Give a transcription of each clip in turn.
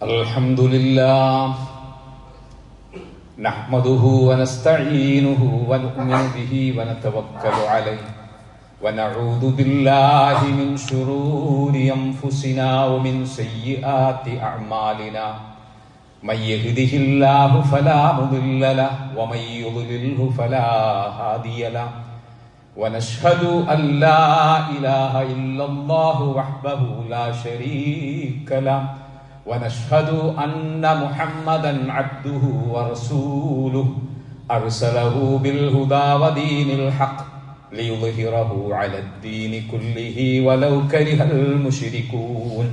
الحمد لله نحمده ونستعينه ونؤمن به ونتوكل عليه ونعوذ بالله من شرور أنفسنا ومن سيئات أعمالنا من يهده الله فلا مضل له ومن يضلله فلا هادي له ونشهد أن لا إله إلا الله وحده لا شريك له ونشهد أن محمدا عبده ورسوله أرسله بالهدى ودين الحق ليظهره على الدين كله ولو كره المشركون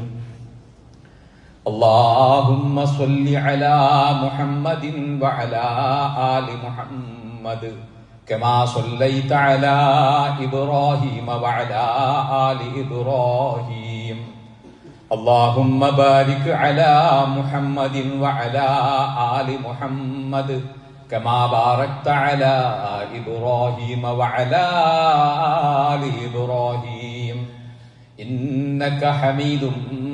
اللهم صل على محمد وعلى آل محمد كما صليت على إبراهيم وعلى آل إبراهيم اللهم بارك على محمد وعلى آل محمد كما باركت على إبراهيم وعلى آل إبراهيم إنك حميد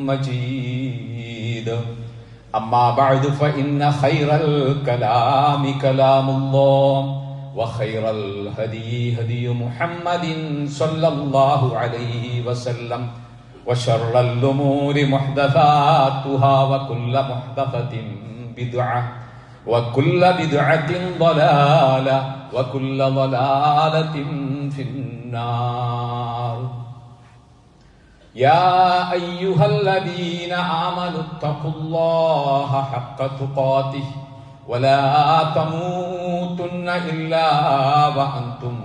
مجيد أما بعد فإن خير الكلام كلام الله وخير الهدي هدي محمد صلى الله عليه وسلم وشر الأمور محدثاتها وكل محدثة بدعة وكل بدعة ضلالة وكل ضلالة في النار يا أيها الذين آمنوا اتقوا الله حق تقاته ولا تموتن إلا وأنتم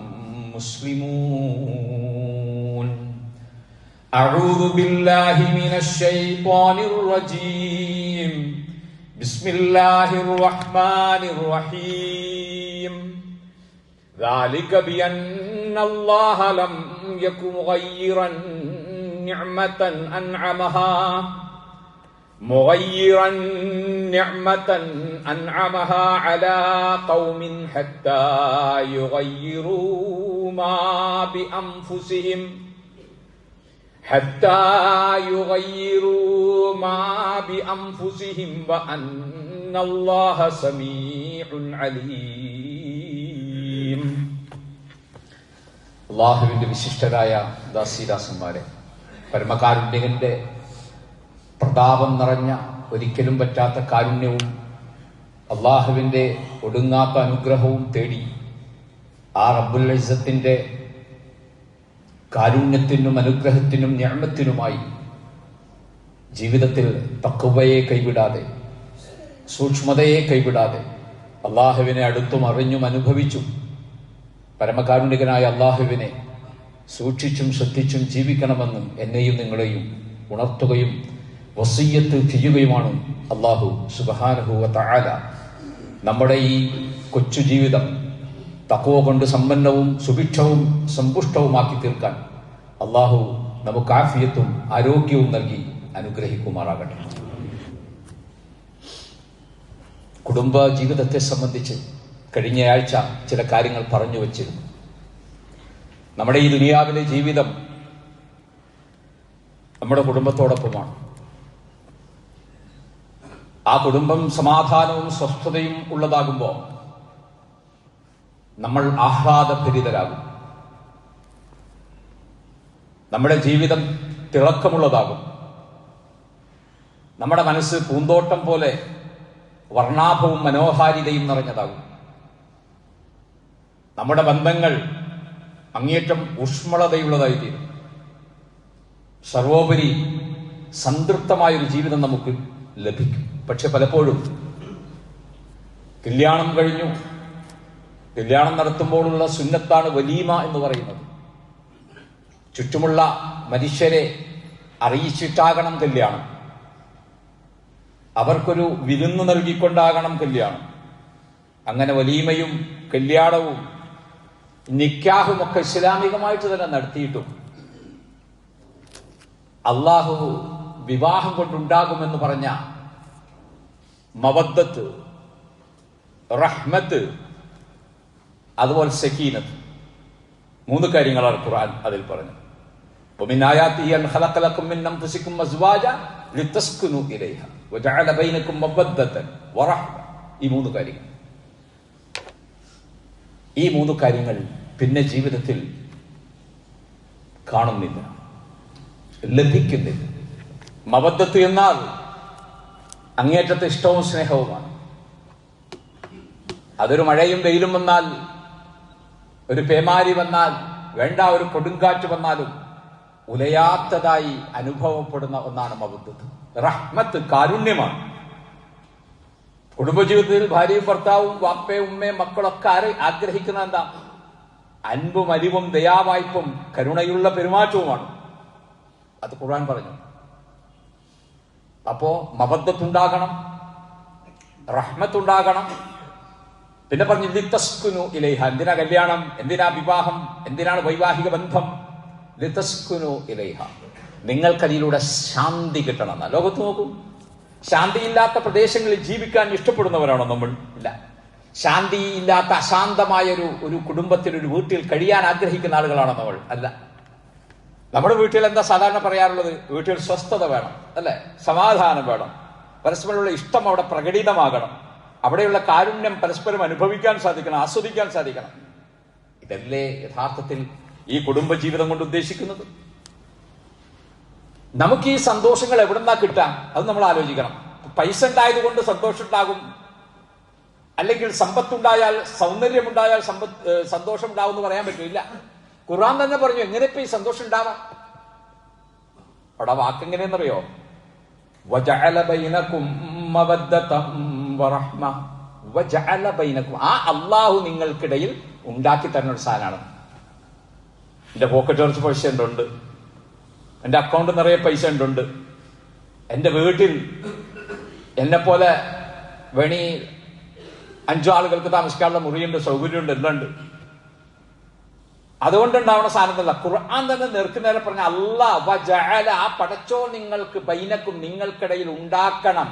مسلمون أعوذ بالله من الشيطان الرجيم بسم الله الرحمن الرحيم ذلك بأن الله لم يكن مغيرا نعمة أنعمها على قوم حتى يغيروا ما بأنفسهم وأن الله سميع عليم. അള്ളാഹുവിന്റെ വിശിഷ്ടരായ ദാസീദാസന്മാരെ, പരമകാരുണ്യകന്റെ പ്രതാപം നിറഞ്ഞ ഒരിക്കലും പറ്റാത്ത കാരുണ്യവും അള്ളാഹുവിന്റെ ഒടുങ്ങാത്ത അനുഗ്രഹവും തേടി ആ റബ്ബുൽ ഇസ്സത്തിന്റെ കാരുണ്യത്തിനും അനുഗ്രഹത്തിനും നിഅമത്തിനുമായി ജീവിതത്തിൽ തഖ്വയെ കൈവിടാതെ, സൂക്ഷ്മതയെ കൈവിടാതെ അള്ളാഹുവിനെ അടുത്തും അറിഞ്ഞും അനുഭവിച്ചും പരമകാരുണികനായ അള്ളാഹുവിനെ സൂക്ഷിച്ചും ശ്രദ്ധിച്ചും ജീവിക്കണമെന്ന് എന്നെയും നിങ്ങളെയും ഉണർത്തുകയും വസിയ്യത്ത് ചെയ്യുകയുമാണ് അള്ളാഹു സുബ്ഹാനഹു വ തആല. നമ്മുടെ ഈ കൊച്ചു ജീവിതം തഖ്വ കൊണ്ട് സമ്പന്നവും സുഭിക്ഷവും സമ്പുഷ്ടവുമാക്കി തീർക്കാൻ അള്ളാഹു നമുക്ക് ആഫിയത്തും ആരോഗ്യവും നൽകി അനുഗ്രഹിക്കുമാറാകട്ടെ. കുടുംബ ജീവിതത്തെ സംബന്ധിച്ച് കഴിഞ്ഞയാഴ്ച ചില കാര്യങ്ങൾ പറഞ്ഞു വച്ചിരുന്നു. നമ്മുടെ ഈ ദുനിയാവിലെ ജീവിതം നമ്മുടെ കുടുംബത്തോടൊപ്പമാണ്. ആ കുടുംബം സമാധാനവും സ്വസ്ഥതയും ഉള്ളതാകുമ്പോൾ നമ്മൾ ആഹ്ലാദഭരിതരാകും. നമ്മുടെ ജീവിതം തിളക്കമുള്ളതാകും. നമ്മുടെ മനസ്സ് പൂന്തോട്ടം പോലെ വർണ്ണാഭവും മനോഹാരിതയും നിറഞ്ഞതാകും. നമ്മുടെ ബന്ധങ്ങൾ അങ്ങേറ്റം ഊഷ്മളതയുള്ളതായിത്തീരും. സർവോപരി സംതൃപ്തമായൊരു ജീവിതം നമുക്ക് ലഭിക്കും. പക്ഷെ പലപ്പോഴും കല്യാണം കഴിഞ്ഞു, കല്യാണം നടത്തുമ്പോഴുള്ള സുന്നത്താണ് വലീമ എന്ന് പറയുന്നത്. ചുറ്റുമുള്ള മനുഷ്യരെ അറിയിച്ചിട്ടാകണം കല്യാണം, അവർക്കൊരു വിരുന്ന് നൽകിക്കൊണ്ടാകണം കല്യാണം. അങ്ങനെ വലീമയും കല്യാണവും നിക്കാഹും ഒക്കെ ഇസ്ലാമികമായിട്ട് തന്നെ നടത്തിയിട്ടും അള്ളാഹു വിവാഹം കൊണ്ടുണ്ടാകുമെന്ന് പറഞ്ഞ മവദ്ദത്ത്, റഹ്മത്ത്, അതുപോലെ സക്കീനത്ത്, 3 കാര്യങ്ങളാണ് ഖുർആൻ അതിൽ പറഞ്ഞത്. ومن آياته أن خلق لكم من أنفسكم أزواجا ലിതസ്കുനു ഇലൈഹ വജഅല ബൈനകും മവദ്ദതൻ വറഹ്മ. ഈ മൂന്ന് കാര്യങ്ങൾ പിന്നെ ജീവിതത്തിൽ കാണുന്നില്ല, ലഭിക്കുന്നില്ല. മവദ്ദത്ത് എന്നാൽ അങ്ങേറ്റത്തെ ഇഷ്ടവും സ്നേഹവുമാണ്. അതൊരു മഴയും വെയിലും വന്നാൽ, ഒരു പേമാരി വന്നാൽ, വേണ്ട ഒരു കൊടുങ്കാറ്റ് വന്നാലും ഉലയാത്തതായി അനുഭവപ്പെടുന്ന ഒന്നാണ് മവദ്ദത്ത്. റഹ്മത്ത് കാരുണ്യമാണ്. കുടുംബജീവിതത്തിൽ ഭാര്യയും ഭർത്താവും വാപ്പയും ഉമ്മയും മക്കളൊക്കെ ആഗ്രഹിക്കുന്ന എന്താ? അൻപും അലിവും ദയാവായ്പും കരുണയുള്ള പെരുമാറ്റവുമാണ്. അത് ഖുർആൻ പറഞ്ഞു. അപ്പോ മവദ്ദത്തുണ്ടാകണം, റഹ്മത്തുണ്ടാകണം. പിന്നെ പറഞ്ഞു ലിതസ്കുനു ഇലൈഹ. എന്തിനാ കല്യാണം, എന്തിനാ വിവാഹം, എന്തിനാണ് വൈവാഹിക ബന്ധം? ലിതസ്കുനു ഇലൈഹ, നിങ്ങൾക്കതിലൂടെ ശാന്തി കിട്ടണം. ലോകത്ത് നോക്കൂ, ശാന്തിയില്ലാത്ത പ്രദേശങ്ങളിൽ ജീവിക്കാൻ ഇഷ്ടപ്പെടുന്നവരാണോ നമ്മൾ? ഇല്ല. ശാന്തിയില്ലാത്ത അശാന്തമായ ഒരു കുടുംബത്തിൽ, ഒരു വീട്ടിൽ കഴിയാൻ ആഗ്രഹിക്കുന്ന ആളുകളാണോ നമ്മൾ? അല്ല. നമ്മുടെ വീട്ടിൽ എന്താ സാധാരണ പറയാറുള്ളത്? വീട്ടിൽ സ്വസ്ഥത വേണം, അല്ലെ? സമാധാനം വേണം, പരസ്പരമുള്ള ഇഷ്ടം അവിടെ പ്രകടിതമാകണം, അവിടെയുള്ള കാരുണ്യം പരസ്പരം അനുഭവിക്കാൻ സാധിക്കണം, ആസ്വദിക്കാൻ സാധിക്കണം. ഇതല്ലേ യഥാർത്ഥത്തിൽ ഈ കുടുംബജീവിതം കൊണ്ട് ഉദ്ദേശിക്കുന്നത്? നമുക്ക് ഈ സന്തോഷങ്ങൾ എവിടെന്നാ കിട്ടാൻ? അത് നമ്മൾ ആലോചിക്കണം. പൈസ ഉണ്ടായത് കൊണ്ട് സന്തോഷം ഉണ്ടാകും, അല്ലെങ്കിൽ സമ്പത്തുണ്ടായാൽ, സൗന്ദര്യമുണ്ടായാൽ സന്തോഷം ഉണ്ടാവും എന്ന് പറയാൻ പറ്റില്ല. ഖുർആൻ തന്നെ പറഞ്ഞു എങ്ങനെ ഇപ്പൊ ഈ സന്തോഷം ഉണ്ടാവാം. അവിടെ വാക്കെങ്ങനെയെന്നറിയോ? വജഅല ബൈനകും മവദ്ദതൻ വറഹ്മ. വജഅല ബൈനകും, ആ അല്ലാഹു നിങ്ങൾക്കിടയിൽ ഉണ്ടാക്കി തരുന്ന ഒരു സാധനമാണ്. എന്റെ പോക്കറ്റ് കുറച്ച് പൈസ ഉണ്ട്, എന്റെ അക്കൗണ്ട് നിറയെ പൈസ ഉണ്ട്, എന്റെ വീട്ടിൽ എന്നെ പോലെ വേണി 5 ആളുകൾക്ക് താമസിക്കാനുള്ള മുറിയുണ്ട്, സൗകര്യമുണ്ട്, എല്ലാം ഉണ്ട്. അതുകൊണ്ടുണ്ടാവുന്ന സാധനമല്ല. ഖുർആൻ തന്നെ നേർക്കുനേരെ പറഞ്ഞ അല്ലാഹ് വജഅല, ആ പടച്ചോ നിങ്ങൾക്ക് ബൈനക്കും, നിങ്ങൾക്കിടയിൽ ഉണ്ടാക്കണം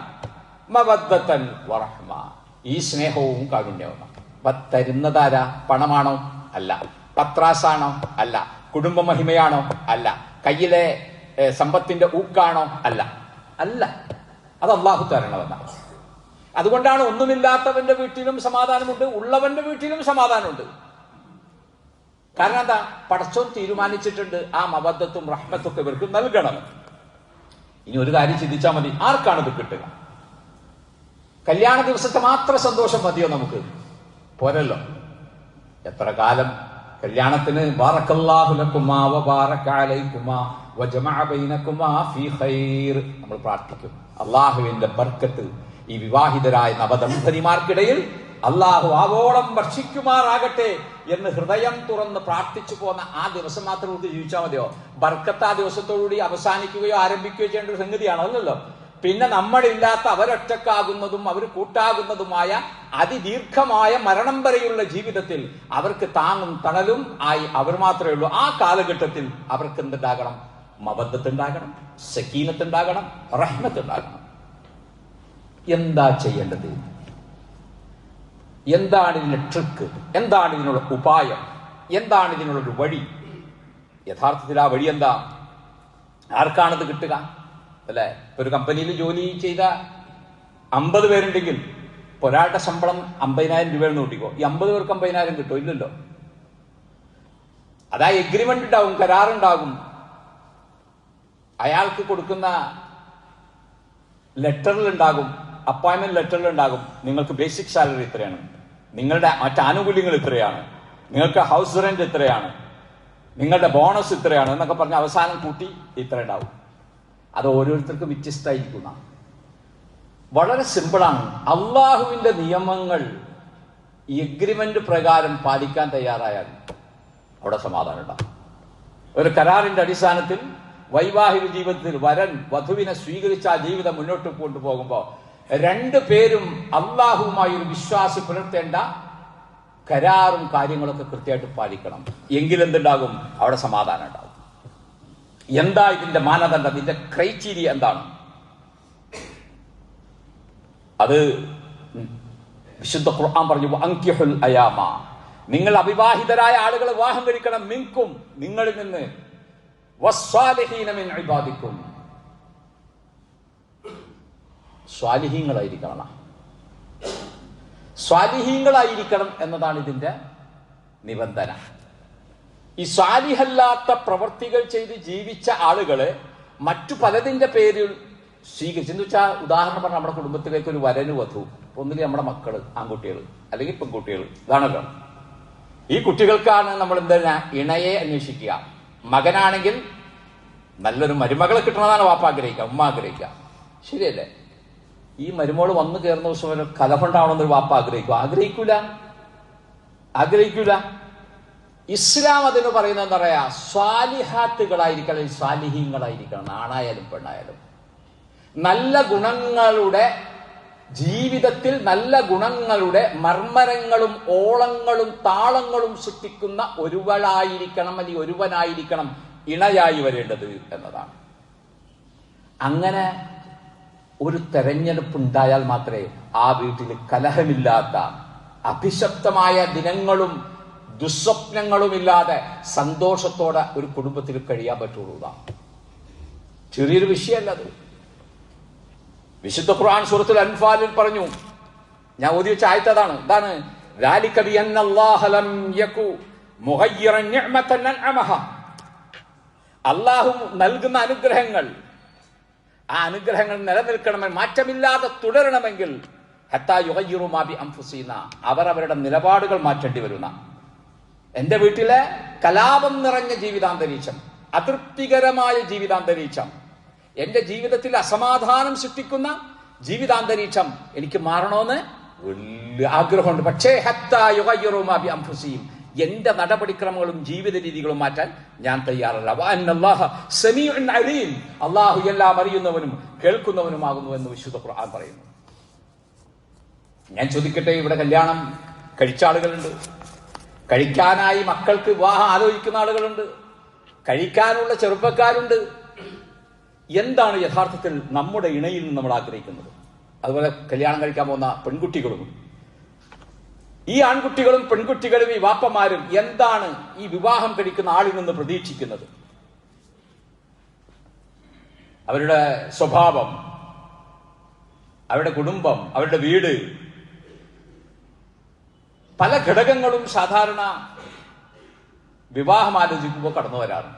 മവദ്ദതൻ വറഹ്മ, ഈ സ്നേഹവും കാരുണ്യവും. തരുന്നതാരാ? പണമാണോ? അല്ല. പത്രാസാണോ? അല്ല. കുടുംബ മഹിമയാണോ? അല്ല. കയ്യിലെ സമ്പത്തിന്റെ ഊക്കാണോ? അല്ല. അല്ല, അത് അല്ലാഹു തരണവെന്നാണ്. അതുകൊണ്ടാണ് ഒന്നുമില്ലാത്തവന്റെ വീട്ടിലും സമാധാനമുണ്ട്, ഉള്ളവന്റെ വീട്ടിലും സമാധാനമുണ്ട്. കാരണം എന്താ? പടച്ചോൻ തീരുമാനിച്ചിട്ടുണ്ട് ആ മവദ്ദത്തും റഹ്മത്തും ഒക്കെ ഇവർക്ക് നൽകണം. ഇനി ഒരു കാര്യം ചിന്തിച്ചാൽ മതി, ആർക്കാണ് ഇത് കിട്ടുക? കല്യാണ ദിവസത്തെ മാത്രം സന്തോഷം മതിയോ നമുക്ക്? പോരല്ലോ. എത്ര കാലം കല്യാണത്തിന് ബാറക്കല്ലാഹു ലക്കുമാ വബാറക അലൈക്കുമാ വജമഅ ബൈനകുമാ ഫീ ഖൈർ നമ്മൾ പ്രാർത്ഥിക്കും. അല്ലാഹുവിന്റെ ബർക്കത്ത് ഈ വിവാഹിതരായ നവദമ്പതിമാർക്കിടയിൽ അല്ലാഹു ആവോളം വർഷിക്കുമാറാകട്ടെ എന്ന് ഹൃദയം തുറന്ന് പ്രാർത്ഥിച്ചു പോന്ന ആ ദിവസം മാത്രം കൂടി ജീവിച്ചാൽ മതിയോ? ബർക്കത്ത് ആ ദിവസത്തോടുകൂടി അവസാനിക്കുകയോ ആരംഭിക്കുകയോ ചെയ്യേണ്ട ഒരു സംഗതിയാണോ? അല്ലല്ലോ. പിന്നെ നമ്മളില്ലാത്ത അവരൊറ്റക്കാകുന്നതും അവർ കൂട്ടാകുന്നതുമായ അതിദീർഘമായ മരണം വരെയുള്ള ജീവിതത്തിൽ അവർക്ക് താങ്ങും തണലും ആയി അവർ മാത്രമേ ഉള്ളൂ. ആ കാലഘട്ടത്തിൽ അവർക്ക് എന്തുണ്ടാകണം? മവദ്ദത്ത് ഉണ്ടാകണം, സക്കീനത്ത് ഉണ്ടാകണം, റഹ്മത്ത് ഉണ്ടാകണം. എന്താ ചെയ്യേണ്ടത്? എന്താണ് ഇതിന്റെ ട്രിക്ക്? എന്താണ് ഇതിനുള്ള ഉപായം? എന്താണ് ഇതിനുള്ളൊരു വഴി? യഥാർത്ഥത്തിൽ ആ വഴി എന്താ? ആർക്കാണിത് കിട്ടുക? അല്ലെ, ഒരു കമ്പനിയിൽ ജോലി ചെയ്ത 50 പേരുണ്ടെങ്കിൽ ഒരാളുടെ ശമ്പളം 50,000 രൂപയെന്ന് കൂട്ടിക്കോ. ഈ 50 പേർക്ക് 50,000 കിട്ടുമോ? ഇല്ലല്ലോ. അതാ എഗ്രിമെന്റ് ഉണ്ടാകും, കരാറുണ്ടാകും. അയാൾക്ക് കൊടുക്കുന്ന ലെറ്ററിലുണ്ടാകും, അപ്പോയിന്റ്മെന്റ് ലെറ്ററിലുണ്ടാകും, നിങ്ങൾക്ക് ബേസിക് സാലറി ഇത്രയാണ്, നിങ്ങളുടെ മറ്റ് ആനുകൂല്യങ്ങൾ ഇത്രയാണ്, നിങ്ങൾക്ക് ഹൗസ് റെന്റ് ഇത്രയാണ്, നിങ്ങളുടെ ബോണസ് ഇത്രയാണ് എന്നൊക്കെ പറഞ്ഞ് അവസാനം കൂട്ടി ഇത്ര ഉണ്ടാവും. അത് ഓരോരുത്തർക്കും വ്യത്യസ്തമായിരിക്കുന്ന. വളരെ സിമ്പിളാണ്. അള്ളാഹുവിന്റെ നിയമങ്ങൾ ഈ എഗ്രിമെന്റ് പ്രകാരം പാലിക്കാൻ തയ്യാറായാൽ അവിടെ സമാധാനം ഉണ്ടാകും. ഒരു കരാറിന്റെ അടിസ്ഥാനത്തിൽ വൈവാഹിക ജീവിതത്തിൽ വരൻ വധുവിനെ സ്വീകരിച്ച ആ ജീവിതം മുന്നോട്ട് കൊണ്ടുപോകുമ്പോൾ 2 പേരും അള്ളാഹുവുമായി ഒരു വിശ്വാസി പുലർത്തേണ്ട കരാറും കാര്യങ്ങളൊക്കെ കൃത്യമായിട്ട് പാലിക്കണം. എങ്കിലെന്തുണ്ടാകും? അവിടെ സമാധാനം ഉണ്ടാകും. എന്താ ഇതിന്റെ മാനദണ്ഡം? ഇതിന്റെ ക്രൈറ്റീരിയ എന്താണ്? അത് വിശുദ്ധ ഖുർആൻ പറഞ്ഞു, അൻകിഹുൽ അയാമ, നിങ്ങൾ അവിവാഹിതരായ ആളുകൾ വിവാഹം കഴിക്കണം, മിൻകും, നിങ്ങളിൽ നിന്ന്, വസ്സാലിഹീന മിൻ ഇബാദിക്കും, സ്വാലിഹീങ്ങളായിരിക്കണം. സ്വാലിഹീങ്ങളായിരിക്കണം എന്നതാണ് ഇതിന്റെ നിബന്ധന. ഈ സ്വാലിഹല്ലാത്ത പ്രവർത്തികൾ ചെയ്ത് ജീവിച്ച ആളുകള് മറ്റു പലതിന്റെ പേരിൽ സ്വീകരിച്ചെന്ന് വെച്ചാൽ, ഉദാഹരണം പറഞ്ഞാൽ നമ്മുടെ കുടുംബത്തിലേക്ക് ഒരു വരന് വധു, ഒന്നില് നമ്മുടെ മക്കള് ആൺകുട്ടികൾ അല്ലെങ്കിൽ പെൺകുട്ടികൾ, ഇതാണല്ലോ. ഈ കുട്ടികൾക്കാണ് നമ്മൾ എന്താ ഇണയെ അന്വേഷിക്കുക. മകനാണെങ്കിൽ നല്ലൊരു മരുമകളെ കിട്ടണമെന്നാണ് വാപ്പ ആഗ്രഹിക്കുക, ഉമ്മ ആഗ്രഹിക്കുക, ശരിയല്ലേ? ഈ മരുമോള് വന്നു കയറുന്ന ദിവസം ഒരു കലഹുണ്ടാവണമെന്നൊരു വാപ്പ ആഗ്രഹിക്കൂല. ഇസ്ലാം അതിന് പറയുന്നത് എന്താ പറയാ, സ്വാലിഹാത്തുകളായിരിക്കണം, സ്വാലിഹീങ്ങളായിരിക്കണം, ആണായാലും പെണ്ണായാലും. നല്ല ഗുണങ്ങളുടെ ജീവിതത്തിൽ നല്ല ഗുണങ്ങളുടെ മർമ്മരങ്ങളും ഓളങ്ങളും താളങ്ങളും സൃഷ്ടിക്കുന്ന ഒരുവളായിരിക്കണം, അല്ലെങ്കിൽ ഒരുവനായിരിക്കണം ഇണയായി വരേണ്ടത് എന്നതാണ്. അങ്ങനെ ഒരു തെരഞ്ഞെടുപ്പ് ഉണ്ടായാൽ മാത്രമേ ആ വീട്ടിൽ കലഹമില്ലാത്ത, അഭിശപ്തമായ ദിനങ്ങളും ദുസ്വപ്നങ്ങളുമില്ലാതെ സന്തോഷത്തോടെ ഒരു കുടുംബത്തിൽ കഴിയാൻ പറ്റുള്ളൂ. ചെറിയൊരു വിഷയമല്ല അത്. വിശുദ്ധ ഖുർആൻ സൂറത്തുൽ അൻഫാലിൽ പറഞ്ഞു, ഞാൻ ഓതി വെച്ച ആയത്ത് അതാണ്. എന്താണ്? ذَلِكَ بِأَنَّ اللَّهَ لَمْ يَكُ مُغَيِّرًا نِعْمَةً أَنْعَمَهَا. അല്ലാഹു നൽകുന്ന അനുഗ്രഹങ്ങൾ, ആ അനുഗ്രഹങ്ങൾ നിലനിൽക്കണമെങ്കിൽ, മാറ്റമില്ലാതെ തുടരണമെങ്കിൽ ഹത്താ യുഗയ്യിറു മാ ബിഅൻഫുസിഹിം, അവരവരുടെ നിലപാടുകൾ മാറ്റേണ്ടി വരുന്ന. എന്റെ വീട്ടിലെ കലാപം നിറഞ്ഞ ജീവിതാന്തരീക്ഷം, അതൃപ്തികരമായ ജീവിതാന്തരീക്ഷം, എന്റെ ജീവിതത്തിൽ അസമാധാനം സൃഷ്ടിക്കുന്ന ജീവിതാന്തരീക്ഷം എനിക്ക് മാറണമെന്ന് വലിയ ആഗ്രഹമുണ്ട്. പക്ഷേ ഹത്താ യുഗയ്യിറു മാ ബിഅൻഫുസിഹിം, എന്റെ നടപടിക്രമങ്ങളും ജീവിത രീതികളും മാറ്റാൻ ഞാൻ തയ്യാറല്ല. വഅന്നല്ലാഹ സമീഉൻ അലീം, അല്ലാഹു എല്ലാം അറിയുന്നവനും കേൾക്കുന്നവനുമാകുന്നു എന്ന് വിശുദ്ധ ഖുർആൻ പറയുന്നു. ഞാൻ ചോദിക്കട്ടെ, ഇവിടെ കല്യാണം കഴിച്ച ആളുകളുണ്ട്, കഴിക്കാനായി മക്കൾക്ക് വിവാഹം ആലോചിക്കുന്ന ആളുകളുണ്ട്, കഴിക്കാനുള്ള ചെറുപ്പക്കാരുണ്ട്. എന്താണ് യഥാർത്ഥത്തിൽ നമ്മുടെ ഇണയിൽ നിന്ന് നമ്മൾ ആഗ്രഹിക്കുന്നത്? അതുപോലെ കല്യാണം കഴിക്കാൻ പോകുന്ന പെൺകുട്ടികളും ഈ ആൺകുട്ടികളും പെൺകുട്ടികളും ഈ വാപ്പമാരും എന്താണ് ഈ വിവാഹം കഴിക്കുന്ന ആളിൽ നിന്ന് പ്രതീക്ഷിക്കുന്നത്? അവരുടെ സ്വഭാവം, അവരുടെ കുടുംബം, അവരുടെ വീട്, പല ഘടകങ്ങളും സാധാരണ വിവാഹം ആലോചിക്കുമ്പോൾ കടന്നു വരാറ്.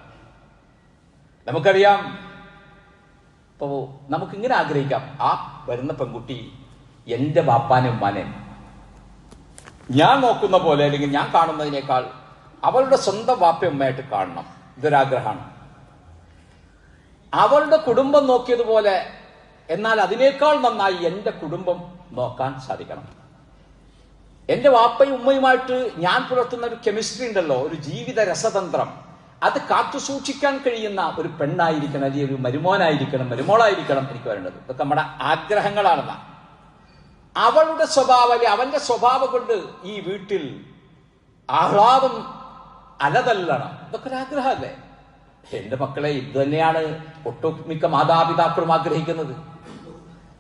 നമുക്കറിയാം, ഇപ്പോ നമുക്കിങ്ങനെ ആഗ്രഹിക്കാം, ആ വരുന്ന പെൺകുട്ടി എന്റെ ബാപ്പാനെ ഉമ്മാനെ ഞാൻ നോക്കുന്ന പോലെ, അല്ലെങ്കിൽ ഞാൻ കാണുന്നതിനേക്കാൾ അവളുടെ സ്വന്തം വാപ്പ ഉമ്മയായിട്ട് കാണണം. ഇതൊരാഗ്രഹമാണ്. അവളുടെ കുടുംബം നോക്കിയതുപോലെ, എന്നാൽ അതിനേക്കാൾ നന്നായി എന്റെ കുടുംബം നോക്കാൻ സാധിക്കണം. എന്റെ വാപ്പയും ഉമ്മയുമായിട്ട് ഞാൻ പുലർത്തുന്ന ഒരു കെമിസ്ട്രി ഉണ്ടല്ലോ, ഒരു ജീവിത രസതന്ത്രം, അത് കാത്തു സൂക്ഷിക്കാൻ കഴിയുന്ന ഒരു പെണ്ണായിരിക്കണം, അല്ലെങ്കിൽ ഒരു മരുമോനായിരിക്കണം, മരുമോളായിരിക്കണം എനിക്ക് വരേണ്ടത്. ഇതൊക്കെ നമ്മുടെ ആഗ്രഹങ്ങളാണെന്ന. അവളുടെ സ്വഭാവം, അല്ലെങ്കിൽ അവന്റെ സ്വഭാവം കൊണ്ട് ഈ വീട്ടിൽ ആഹ്ലാദം അലതല്ലണം. ഇതൊക്കെ ഒരു ആഗ്രഹമല്ലേ? എന്റെ മക്കളെ, ഇത് തന്നെയാണ് ഒട്ടുമിക്ക മാതാപിതാക്കളും ആഗ്രഹിക്കുന്നത്.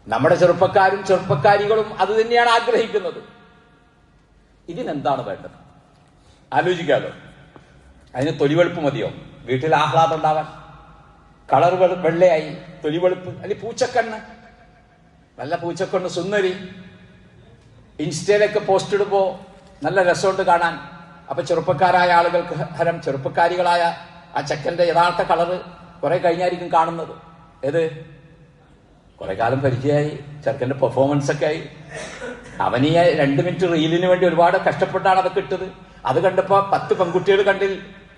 നമ്മുടെ ചെറുപ്പക്കാരും ചെറുപ്പക്കാരികളും അത് തന്നെയാണ് ആഗ്രഹിക്കുന്നത്. ഇതിനെന്താണ് വേണ്ടത്? ആലോചിക്കാലോ. അതിന് തൊലിവെളുപ്പ് മതിയോ? വീട്ടിൽ ആഹ്ലാദം ഉണ്ടാവാൻ കളർ വെള്ളയായി തൊലിവെളുപ്പ്, അല്ലെങ്കിൽ പൂച്ചക്കണ്ണ്, നല്ല പൂച്ചക്കണ്ണ് സുന്ദരി, ഇൻസ്റ്റയിലൊക്കെ പോസ്റ്റ് ഇടുമ്പോ നല്ല രസമുണ്ട് കാണാൻ. അപ്പൊ ചെറുപ്പക്കാരായ ആളുകൾക്ക് ഹരം, ചെറുപ്പക്കാരികളായ ആ ചെക്കന്റെ യഥാർത്ഥ കളറ് കുറെ കഴിഞ്ഞായിരിക്കും കാണുന്നത്. ഏത് കുറെ കാലം പരിചയമായി, ചെറുക്കന്റെ പെർഫോമൻസ് ഒക്കെ ആയി, അവനീ 2 മിനിറ്റ് റീലിന് വേണ്ടി ഒരുപാട് കഷ്ടപ്പെട്ടാണ് അതൊക്കെ ഇട്ടത്. അത് കണ്ടപ്പോ 10 പെൺകുട്ടികൾ കണ്ടിൽ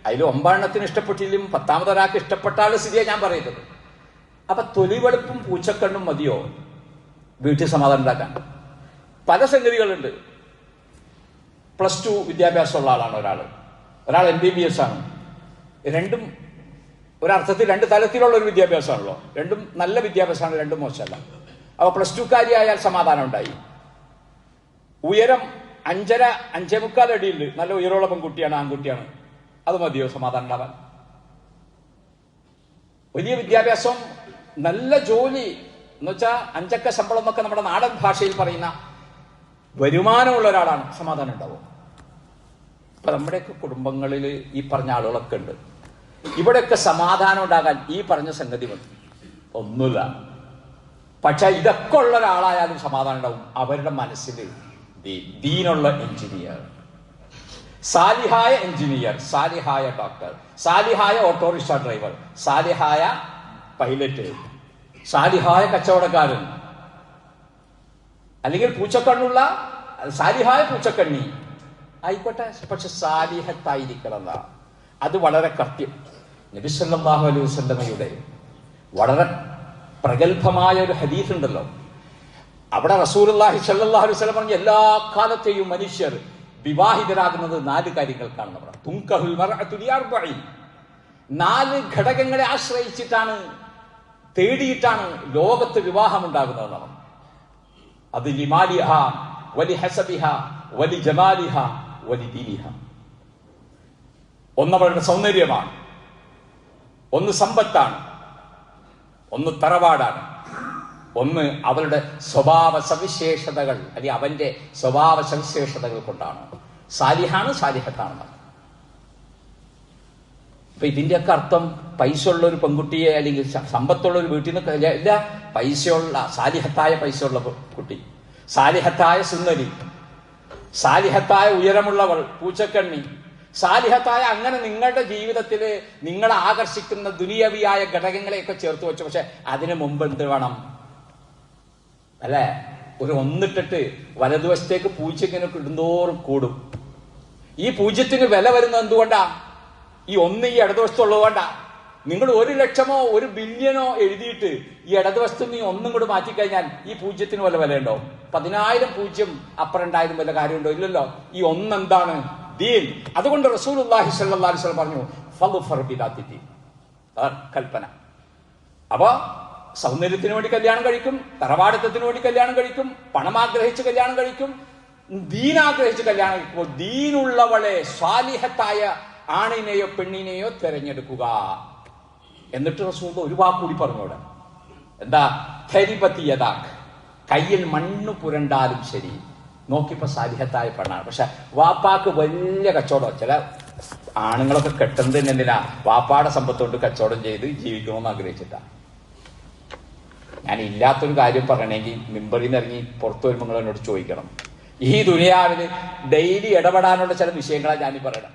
അതിൽ 9 ഇഷ്ടപ്പെട്ടില്ലും 10ാമത് ഒരാൾക്ക് ഇഷ്ടപ്പെട്ടാലും സ്ഥിതിയാണ് ഞാൻ പറയുന്നത്. അപ്പൊ തൊലിവെളുപ്പും പൂച്ചക്കണ്ണും മതിയോ വീട്ടിൽ സമാധാനം ഉണ്ടാക്കാൻ? പല സംഗതികളുണ്ട്. +2 വിദ്യാഭ്യാസമുള്ള ആളാണ് ഒരാൾ MBBS ആണ്. രണ്ടും ഒരർത്ഥത്തിൽ 2 തലത്തിലുള്ള ഒരു വിദ്യാഭ്യാസമാണല്ലോ. രണ്ടും നല്ല വിദ്യാഭ്യാസമാണ്, രണ്ടും മോശമല്ല. അപ്പൊ +2കാരിയായാൽ സമാധാനം ഉണ്ടായി. ഉയരം 5.5-5.25 അടിയിൽ നല്ല ഉയരമുള്ള പെൺകുട്ടിയാണ്, ആൺകുട്ടിയാണ്, അത് മതിയോ സമാധാനം ഉണ്ടാവാൻ? വലിയ വിദ്യാഭ്യാസം, നല്ല ജോലി എന്ന് വെച്ചാൽ 5 അക്ക ശമ്പളം എന്നൊക്കെ നമ്മുടെ നാടൻ ഭാഷയിൽ പറയുന്ന വരുമാനമുള്ള ഒരാളാണ്, സമാധാനം ഉണ്ടാവും? ഇപ്പൊ നമ്മുടെയൊക്കെ കുടുംബങ്ങളിൽ ഈ പറഞ്ഞ ആളുകളൊക്കെ ഉണ്ട്. ഇവിടെയൊക്കെ സമാധാനം ഉണ്ടാകാൻ ഈ പറഞ്ഞ സംഗതി മതി. ഒന്നുമില്ല. പക്ഷെ ഇതൊക്കെ ഉള്ള ഒരാളായാലും സമാധാനം ഉണ്ടാവും. അവരുടെ മനസ്സിൽ ദീനുള്ള എഞ്ചിനീയർ, സാലിഹായ എഞ്ചിനീയർ, സാലിഹായ ഡോക്ടർ, സാലിഹായ ഓട്ടോറിക്ഷ ഡ്രൈവർ, സാലിഹായ പൈലറ്റ്, സാലിഹായ കച്ചവടക്കാരൻ, അല്ലെങ്കിൽ പൂച്ചക്കണ്ണുള്ള സാലിഹായ പൂച്ചക്കണ്ണി ആയിക്കോട്ടെ, പക്ഷെ സാലിഹത്തായിരിക്കണം. അത് വളരെ കൃത്യം. നബി സല്ലല്ലാഹു അലൈഹി വസല്ലമയുടെ വളരെ പ്രഗത്ഭമായ ഒരു ഹദീസ് ഉണ്ടല്ലോ. അവിടെ റസൂലുള്ളാഹി സ്വല്ലല്ലാഹു അലൈഹി വസല്ലം പറഞ്ഞ എല്ലാ കാലത്തെയും മനുഷ്യർ വിവാഹിതരാകുന്നത് 4 കാര്യങ്ങൾക്കാണ്. തുൻകഹുൽ മർഅതു ലിഅർബഈൻ, 4 ഘടകങ്ങളെ ആശ്രയിച്ചിട്ടാണ്, തേടിയിട്ടാണ് ലോകത്ത് വിവാഹം ഉണ്ടാകുന്നതെന്നാണ്. അത് ലിമാലിഹ വലി ഹസബിഹ വലി ജമാലിഹ വലി ദീനിഹ. ഒന്ന് അവരുടെ സൗന്ദര്യമാണ്, ഒന്ന് സമ്പത്താണ്, ഒന്ന് തറവാടാണ്, ഒന്ന് അവരുടെ സ്വഭാവ സവിശേഷതകൾ, അല്ലെങ്കിൽ അവന്റെ സ്വഭാവ സവിശേഷതകൾ കൊണ്ടാണ്. സാലിഹാണ്, സാലിഹത്താണ്. അപ്പൊ ഇതിന്റെയൊക്കെ അർത്ഥം പൈസ ഉള്ള ഒരു പെൺകുട്ടിയെ അല്ലെങ്കിൽ സമ്പത്തുള്ള ഒരു വീട്ടിൽ നിന്ന് ഇല്ല. പൈസയുള്ള സാലിഹത്തായ പൈസയുള്ള കുട്ടി, സാലിഹത്തായ സുന്ദരി, സാലിഹത്തായ ഉയരമുള്ളവൾ, പൂച്ചക്കണ്ണി, സാലിഹത്തായ, അങ്ങനെ നിങ്ങളുടെ ജീവിതത്തിൽ നിങ്ങളെ ആകർഷിക്കുന്ന ദുനിയവിയായ ഘടകങ്ങളെയൊക്കെ ചേർത്ത് വെച്ചു. പക്ഷെ അതിനു മുമ്പ് എന്ത് വേണം അല്ലെ? ഒരു ഒന്നിട്ടിട്ട് വലതുവശത്തേക്ക് പൂച്ചക്കിനൊക്കെ ഇടുന്തോറും കൂടും. ഈ പൂജ്യത്തിന് വില വരുന്നത് എന്തുകൊണ്ടാ? ഈ ഒന്ന് ഈ ഇടതുവശത്തുള്ളത് കൊണ്ടാ. നിങ്ങൾ 1 ലക്ഷമോ 1 ബില്യണോ എഴുതിയിട്ട് ഈ ഇടതുവശത്ത് നീ ഒന്നും കൂടെ മാറ്റിക്കഴിഞ്ഞാൽ ഈ പൂജ്യത്തിന് വല്ല വിലയുണ്ടോ? 10,000 പൂജ്യം അപ്പുറം ഉണ്ടായാലും വല്ല കാര്യമുണ്ടോ? ഇല്ലല്ലോ. ഈ ഒന്നെന്താണ്? ദീൻ. അതുകൊണ്ട് റസൂലുള്ളാഹി സ്വല്ലല്ലാഹു അലൈഹി വസല്ലം പറഞ്ഞു ഫദ്ഫർ ബിദാത്തി ദീൻ, കൽപ്പന. അപ്പൊ സൗന്ദര്യത്തിന് വേണ്ടി കല്യാണം കഴിക്കും, തറവാടിത്തത്തിന് വേണ്ടി കല്യാണം കഴിക്കും, പണം ആഗ്രഹിച്ച് കല്യാണം കഴിക്കും, ദീൻ ആഗ്രഹിച്ച് കല്യാണം കഴിക്കുമ്പോൾ ദീനുള്ളവളെ സ്വാലിഹത്തായ ആണിനെയോ പെണ്ണിനെയോ തെരഞ്ഞെടുക്കുക. എന്നിട്ട് റസൂൽ ഒരു വാക്കുകൂടി പറഞ്ഞോടെ, എന്താ? ധരിപത്തിയതാക്ക്, കയ്യിൽ മണ്ണ് പുരണ്ടാലും ശരി. നോക്കിയപ്പോ സാലിഹത്തായ പെണ്ണാണ്. പക്ഷെ വാപ്പാക്ക് വലിയ കച്ചവടം. ചില ആണുങ്ങളൊക്കെ കെട്ടുന്നത് എന്തിനാ? വാപ്പാടെ സമ്പത്തോണ്ട് കച്ചവടം ചെയ്ത് ജീവിക്കണമെന്ന് ആഗ്രഹിച്ചിട്ടാ. ഞാൻ ഇല്ലാത്തൊരു കാര്യം പറയണമെങ്കിൽ മിമ്പറിൽ നിന്ന് ഇറങ്ങി പുറത്തു വരുമ്പോൾ നിങ്ങൾ എന്നോട് ചോദിക്കണം. ഈ ദുനിയാവിന് ഡെയിലി ഇടപെടാനുള്ള ചില വിഷയങ്ങളാണ് ഞാനീ പറയണം.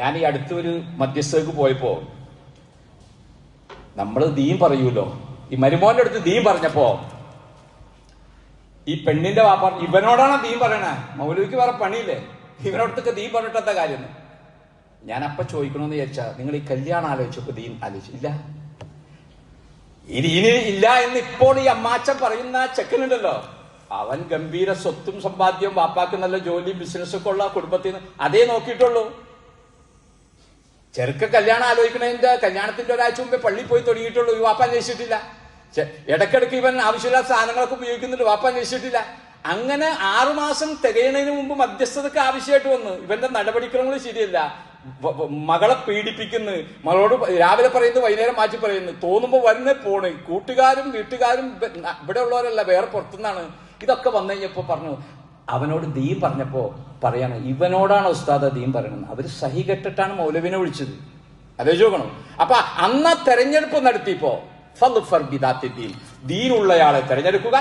ഞാൻ ഈ അടുത്തൊരു മധ്യസ്ഥക്ക് പോയപ്പോ നമ്മൾ ദീൻ പറയൂലോ, ഈ മരുമോന്റെ അടുത്ത് ദീൻ പറഞ്ഞപ്പോ ഈ പെണ്ണിന്റെ വാപ്പ ഇവനോടാണ് ദീൻ പറയണേ. മൗലവിക്ക് വേറെ പണിയില്ലേ? ഇവനോടത്തൊക്കെ ദീൻ പറഞ്ഞിട്ടെന്താ കാര്യം? ഞാൻ അപ്പൊ ചോദിക്കണമെന്ന് വിചാരിച്ചാ, നിങ്ങൾ ഈ കല്യാണം ആലോചിച്ചപ്പോ ദീൻ ആലോചിച്ചില്ല? ഇനി ഇല്ല എന്ന് ഇപ്പോൾ ഈ അമ്മാച്ചൻ പറയുന്ന ചെക്കനുണ്ടല്ലോ, അവൻ ഗംഭീര സ്വത്തും സമ്പാദ്യവും, വാപ്പാക്ക് നല്ല ജോലിയും ബിസിനസ്സൊക്കെ ഉള്ള കുടുംബത്തിൽ നിന്ന് അതേ നോക്കിയിട്ടുള്ളൂ. ചെറുക്ക കല്യാണം ആലോചിക്കണതിന്റെ കല്യാണത്തിന്റെ ഒരാഴ്ച മുമ്പേ പള്ളിയിൽ പോയി തുടങ്ങിയിട്ടുള്ളൂ. ഈ വാപ്പ അന്വേഷിച്ചിട്ടില്ല. ഇടയ്ക്കിടയ്ക്ക് ഇവൻ ആവശ്യമില്ലാത്ത സാധനങ്ങളൊക്കെ ഉപയോഗിക്കുന്നുണ്ട്, വാപ്പ അന്വേഷിച്ചിട്ടില്ല. അങ്ങനെ 6 മാസം തികയുന്നതിന് മുമ്പ് മധ്യസ്ഥതക്ക് ആവശ്യമായിട്ട് വന്നു. ഇവന്റെ നടപടിക്രമങ്ങൾ ശരിയല്ല. മകളെ പീഡിപ്പിക്കുന്നു, മകളോട് രാവിലെ പറയുന്നു, വൈകുന്നേരം മാറ്റി പറയുന്നു, തോന്നുമ്പോ വരുന്നേ പോണ്. കൂട്ടുകാരും വീട്ടുകാരും ഇവിടെ ഉള്ളവരല്ല, വേറെ പുറത്തുനിന്നാണ്. ഇതൊക്കെ വന്നു കഴിഞ്ഞപ്പോ പറഞ്ഞു, അവനോട് ദീൻ പറഞ്ഞപ്പോ പറയാണ്, ഇവനോടാണ് ഉസ്താദ് ദീൻ പറയണത്. അവര് സഹി കെട്ടിട്ടാണ് മൗലവിനെ വിളിച്ചത്. ആലോചിച്ച് നോക്കണം. അപ്പൊ അന്ന് തെരഞ്ഞെടുപ്പ് നടത്തിയപ്പോ ദീനുള്ളയാളെ തെരഞ്ഞെടുക്കുക.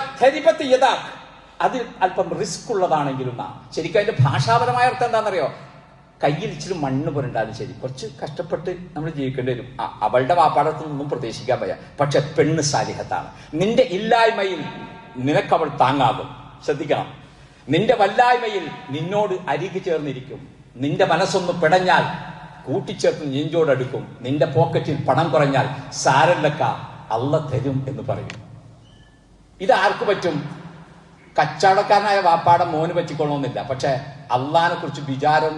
അതിൽ അല്പം റിസ്ക് ഉള്ളതാണെങ്കിലും ശരിക്കും അതിന്റെ ഭാഷാപരമായ അർത്ഥം എന്താണെന്നറിയോ? കയ്യിൽ ഇച്ചിരി മണ്ണ് പുരണ്ടാലും ശരി, കുറച്ച് കഷ്ടപ്പെട്ട് നമ്മൾ ജീവിക്കേണ്ടി വരും. അവളുടെ വാപ്പാടത്തു നിന്നും പ്രതീക്ഷിക്കാൻ വയ്യ. പക്ഷെ പെണ്ണ് സാലിഹത്താണ്. നിന്റെ ഇല്ലായ്മയിൽ നിനക്കവൾ താങ്ങാകും. ശ്രദ്ധിക്കണം. നിന്റെ വല്ലായ്മയിൽ നിന്നോട് അരികു ചേർന്നിരിക്കും. നിന്റെ മനസ്സൊന്ന് പിടഞ്ഞാൽ കൂട്ടിച്ചേർത്ത് നെഞ്ചോടടുക്കും. നിന്റെ പോക്കറ്റിൽ പണം കുറഞ്ഞാൽ സാരല്ലക്ക, അള്ള തരും എന്ന് പറയും. ഇത് ആർക്ക് പറ്റും? കച്ചവടക്കാരനായ വാപ്പാടെ മോന് പറ്റിക്കൊള്ളണമെന്നില്ല. പക്ഷെ അള്ളാഹിനെ കുറിച്ച് വിചാരം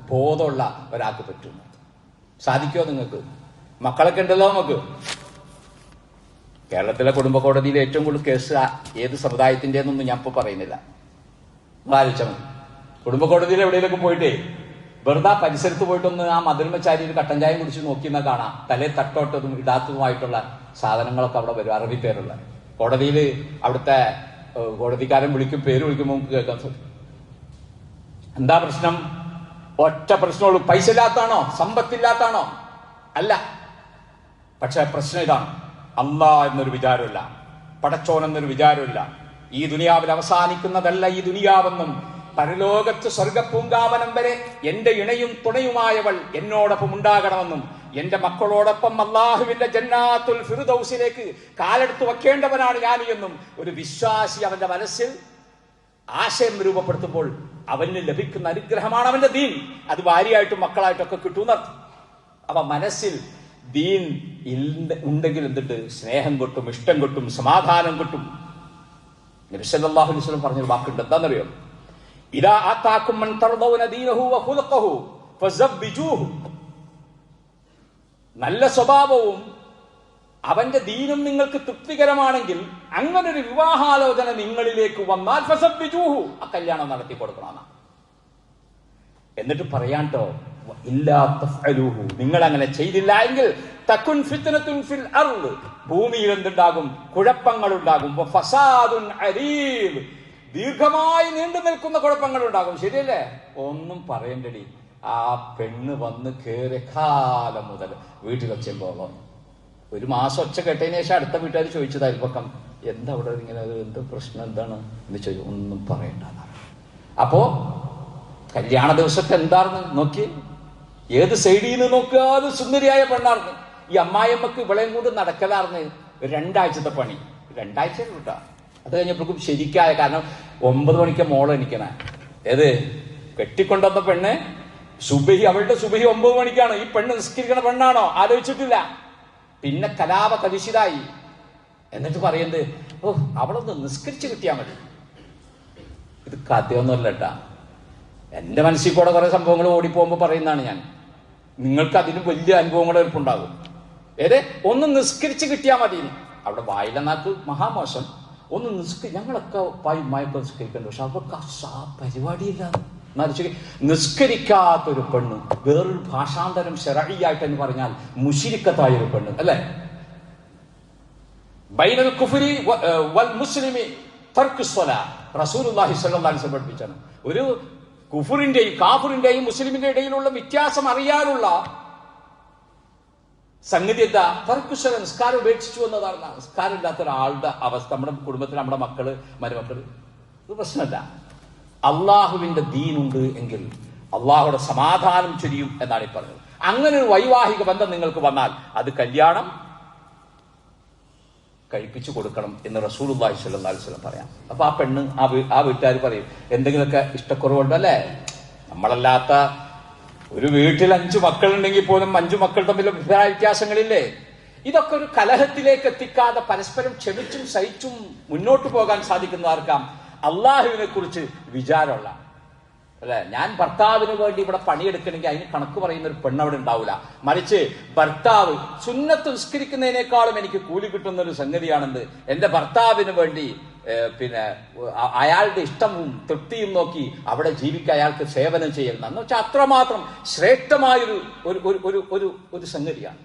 ബോധമുള്ള ഒരാൾക്ക് പറ്റും. സാധിക്കുമോ നിങ്ങൾക്ക്? മക്കളൊക്കെ ഉണ്ടല്ലോ നമുക്ക്. കേരളത്തിലെ കുടുംബ കോടതിയിൽ ഏറ്റവും കൂടുതൽ കേസ് ഏത് സമുദായത്തിൻ്റെന്നൊന്നും ഞാൻ ഇപ്പോൾ പറയുന്നില്ല. ആലോചിച്ചാൽ മതി. കുടുംബ കോടതിയിൽ എവിടെയെങ്കിലും പോയിട്ടേ വെറുതെ പരിസരത്ത് പോയിട്ടൊന്ന് ആ മതിൽമച്ചാരി ഒരു കട്ടൻ ചായം കുടിച്ച് നോക്കിയെന്നാൽ കാണാം തലേ തട്ടോട്ടതും ഇടാത്തതുമായിട്ടുള്ള സാധനങ്ങളൊക്കെ അവിടെ വരും. അറബി പേരുള്ള കോടതിയിൽ അവിടുത്തെ കോടതിക്കാരൻ വിളിക്കും, പേര് വിളിക്കുമ്പോൾ നമുക്ക് കേൾക്കാൻ സാധിക്കും. എന്താ പ്രശ്നം? ഒറ്റ പ്രശ്നമുള്ളൂ. പൈസ ഇല്ലാത്താണോ? സമ്പത്തില്ലാത്താണോ? അല്ല. പക്ഷെ പ്രശ്നം ഇതാണ്, അല്ലാ എന്നൊരു വിചാരമില്ല. പടച്ചോനെന്നൊരു വിചാരമില്ല. ഈ ദുനിയാവിൽ അവസാനിക്കുന്നതല്ല ഈ ദുനിയാവെന്നും പരലോകത്ത് സ്വർഗപ്പൂങ്കാവനം വരെ എന്റെ ഇണയും തുണയുമായവൾ എന്നോടൊപ്പം ഉണ്ടാകണമെന്നും എന്റെ മക്കളോടൊപ്പം അല്ലാഹുവിന്റെ ജന്നാത്തുൽ ഫിർദൗസിലേക്ക് കാലെടുത്ത് വെക്കേണ്ടവനാണ് ഞാൻ എന്നും ഒരു വിശ്വാസി അവന്റെ മനസ്സിൽ ആശയം രൂപപ്പെടുത്തുമ്പോൾ അവന് ലഭിക്കുന്ന അനുഗ്രഹമാണ് അവന്റെ ദീൻ. അത് ഭാര്യയായിട്ടും മക്കളായിട്ടൊക്കെ കിട്ടുന്നർത്ഥം. അവ മനസ്സിൽ ദീൻ ഉണ്ടെങ്കിൽ എന്തിട്ട് സ്നേഹം കിട്ടും, ഇഷ്ടം കിട്ടും, സമാധാനം കിട്ടും. നബി സല്ലല്ലാഹു അലൈഹി വസല്ലം പറഞ്ഞൊരു വാക്കുണ്ട്, എന്താണെന്നറിയോ? ഇദാ ആതാകും മൻ തർദൗന ദീനഹു വ ഖുൽഖഹു ഫസബ്ബിജൂഹു. നല്ല സ്വഭാവവും അവന്റെ ദീനും നിങ്ങൾക്ക് തൃപ്തികരമാണെങ്കിൽ അങ്ങനൊരു വിവാഹാലോചന നിങ്ങളിലേക്ക് വന്നാൽ ഫസബ്ബിജൂഹു, ആ കല്യാണം നടത്തി കൊടുക്കണം. എന്നിട്ട് പറയാട്ടോ, ഇല്ലാ തഫ്അലൂഹു, നിങ്ങൾ അങ്ങനെ ചെയ്തില്ല എങ്കിൽ തകുൻ ഫിത്നത്തുൻ ഫിൽ അർദ്, ഭൂമിയിൽ എന്തുണ്ടാകും? കുഴപ്പങ്ങൾ ഉണ്ടാകും. ഫസാദുൻ അരീദ്, ദീർഘമായി നീണ്ടു നിൽക്കുന്ന കുഴപ്പങ്ങൾ ഉണ്ടാകും. ശരിയല്ലേ? ഒന്നും പറയണ്ടടി. ആ പെണ്ണ് വന്ന് കേറിയ കാലം മുതൽ വീട്ടിൽ വെച്ചുമ്പോൾ ഒരു മാസം ഒച്ച കേട്ടതിന് ശേഷം അടുത്ത വീട്ടുകാർ ചോദിച്ചത് അയൽപക്കം, എന്താ അവിടെ ഇങ്ങനെ എന്ത് പ്രശ്നം എന്താണ് എന്ന് ചോദിച്ചു. ഒന്നും പറയണ്ട. അപ്പോ കല്യാണ ദിവസത്തെ എന്താർന്ന് നോക്കി, ഏത് സൈഡിൽ നിന്ന് നോക്കാതെ സുന്ദരിയായ പെണ്ണാർന്ന്. ഈ അമ്മായിയമ്മക്ക് ഇവളെയും കൊണ്ട് നടക്കലാർന്ന് 2 ആഴ്ചത്തെ പണി. 2 ആഴ്ച കിട്ടാ. അത് കഴിഞ്ഞപ്പോഴേക്കും ശരിക്കായ, കാരണം 9 മണിക്ക് മോള് എണിക്കണേ. ഏത് കെട്ടിക്കൊണ്ടുവന്ന പെണ്ണ് സുബഹി, അവളുടെ സുബഹി 9 മണിക്കാണ്. ഈ പെണ്ണ് നിസ്കരിക്കണ പെണ്ണാണോ ആലോചിച്ചിട്ടില്ല. പിന്നെ കലാപ കലുഷിതായി. എന്നിട്ട് പറയുന്നത്, ഓ അവളൊന്ന് നിസ്കരിച്ച് കിട്ടിയാൽ മതി. ഇത് കഥയൊന്നുമല്ല കേട്ടാ, എന്റെ മനസ്സിൽ കൂടെ കുറെ സംഭവങ്ങൾ ഓടിപ്പോകുമ്പോൾ പറയുന്നതാണ് ഞാൻ. നിങ്ങൾക്ക് അതിന് വലിയ അനുഭവങ്ങൾ എളുപ്പമുണ്ടാകും. ഏത് ഒന്ന് നിസ്കരിച്ച് കിട്ടിയാൽ മതി. അവിടെ വായിലെന്നാക്ക് മഹാമോശം. ഒന്ന് ഞങ്ങളൊക്കെ മയക്കം നിസ്കരിക്കേണ്ട, പക്ഷെ അവർക്ക് ആ പരിപാടിയില്ല. നിസ്കരിക്കാത്തൊരു പെണ്ണ്, വേറൊരു ഭാഷാന്തരം ശരഈയായിട്ട് എന്ന് പറഞ്ഞാൽ മുശ്രിക്കത്തായൊരു പെണ്ണ് അല്ലെ. ബൈനൽ കുഫ്രി വൽ മുസ്ലിമി തർക്കു സ്വലാത്ത് റസൂലുള്ളാഹി സ്വല്ലല്ലാഹു അലൈഹി വസല്ലം പഠിപ്പിച്ചാണ്. ഒരു കുഫറിന്റെയും കാഫിറിന്റെയും മുസ്ലിമിന്റെ ഇടയിലുള്ള വ്യത്യാസം അറിയാനുള്ള സംഗതി എന്താ? തർക്കുശല, നിസ്കാരം ഉപേക്ഷിച്ചു എന്നതാണ്. നിസ്കാരം ഇല്ലാത്ത ഒരാളുടെ അവസ്ഥ നമ്മുടെ കുടുംബത്തിൽ, നമ്മുടെ മക്കള്, മരുമക്കള്, ഇത് പ്രശ്നമല്ല. അള്ളാഹുവിന്റെ ദീനുണ്ട് എങ്കിൽ അള്ളാഹുടെ സമാധാനം ചൊരിയും എന്നാണ് ഈ പറഞ്ഞത്. അങ്ങനെ ഒരു വൈവാഹിക ബന്ധം നിങ്ങൾക്ക് വന്നാൽ അത് കല്യാണം കഴിപ്പിച്ചു കൊടുക്കണം എന്ന് റസൂലുള്ളാഹി സ്വല്ലല്ലാഹു അലൈഹി വസല്ലം പറയാം. അപ്പൊ ആ പെണ്ണ്, ആ വീട്ടുകാർ പറയും, എന്തെങ്കിലുമൊക്കെ ഇഷ്ടക്കുറവുണ്ടല്ലേ? നമ്മളല്ലാത്ത ഒരു വീട്ടിൽ 5 മക്കളുണ്ടെങ്കിൽ പോലും 5 മക്കൾ തമ്മിൽ അഭിപ്രായ വ്യത്യാസങ്ങളില്ലേ? ഇതൊക്കെ ഒരു കലഹത്തിലേക്ക് എത്തിക്കാതെ പരസ്പരം ക്ഷമിച്ചും സഹിച്ചും മുന്നോട്ട് പോകാൻ സാധിക്കുന്ന ആർക്കാം? അള്ളാഹുവിനെ കുറിച്ച് വിചാരമുള്ള അല്ലെ. ഞാൻ ഭർത്താവിന് വേണ്ടി ഇവിടെ പണിയെടുക്കണമെങ്കിൽ അതിന് കണക്ക് പറയുന്ന ഒരു പെണ്ണവിടെ ഉണ്ടാവില്ല. മറിച്ച് ഭർത്താവ് സുന്നത്ത് നിസ്കരിക്കുന്നതിനേക്കാളും എനിക്ക് കൂലി കിട്ടുന്ന ഒരു സംഗതിയാണെന്ന് എന്റെ ഭർത്താവിന് വേണ്ടി പിന്നെ അയാളുടെ ഇഷ്ടവും തൃപ്തിയും നോക്കി അവിടെ ജീവിക്കാൻ അയാൾക്ക് സേവനം ചെയ്യുന്ന എന്ന് വെച്ചാൽ അത്രമാത്രം ശ്രേഷ്ഠമായൊരു ഒരു സംഗതിയാണ്.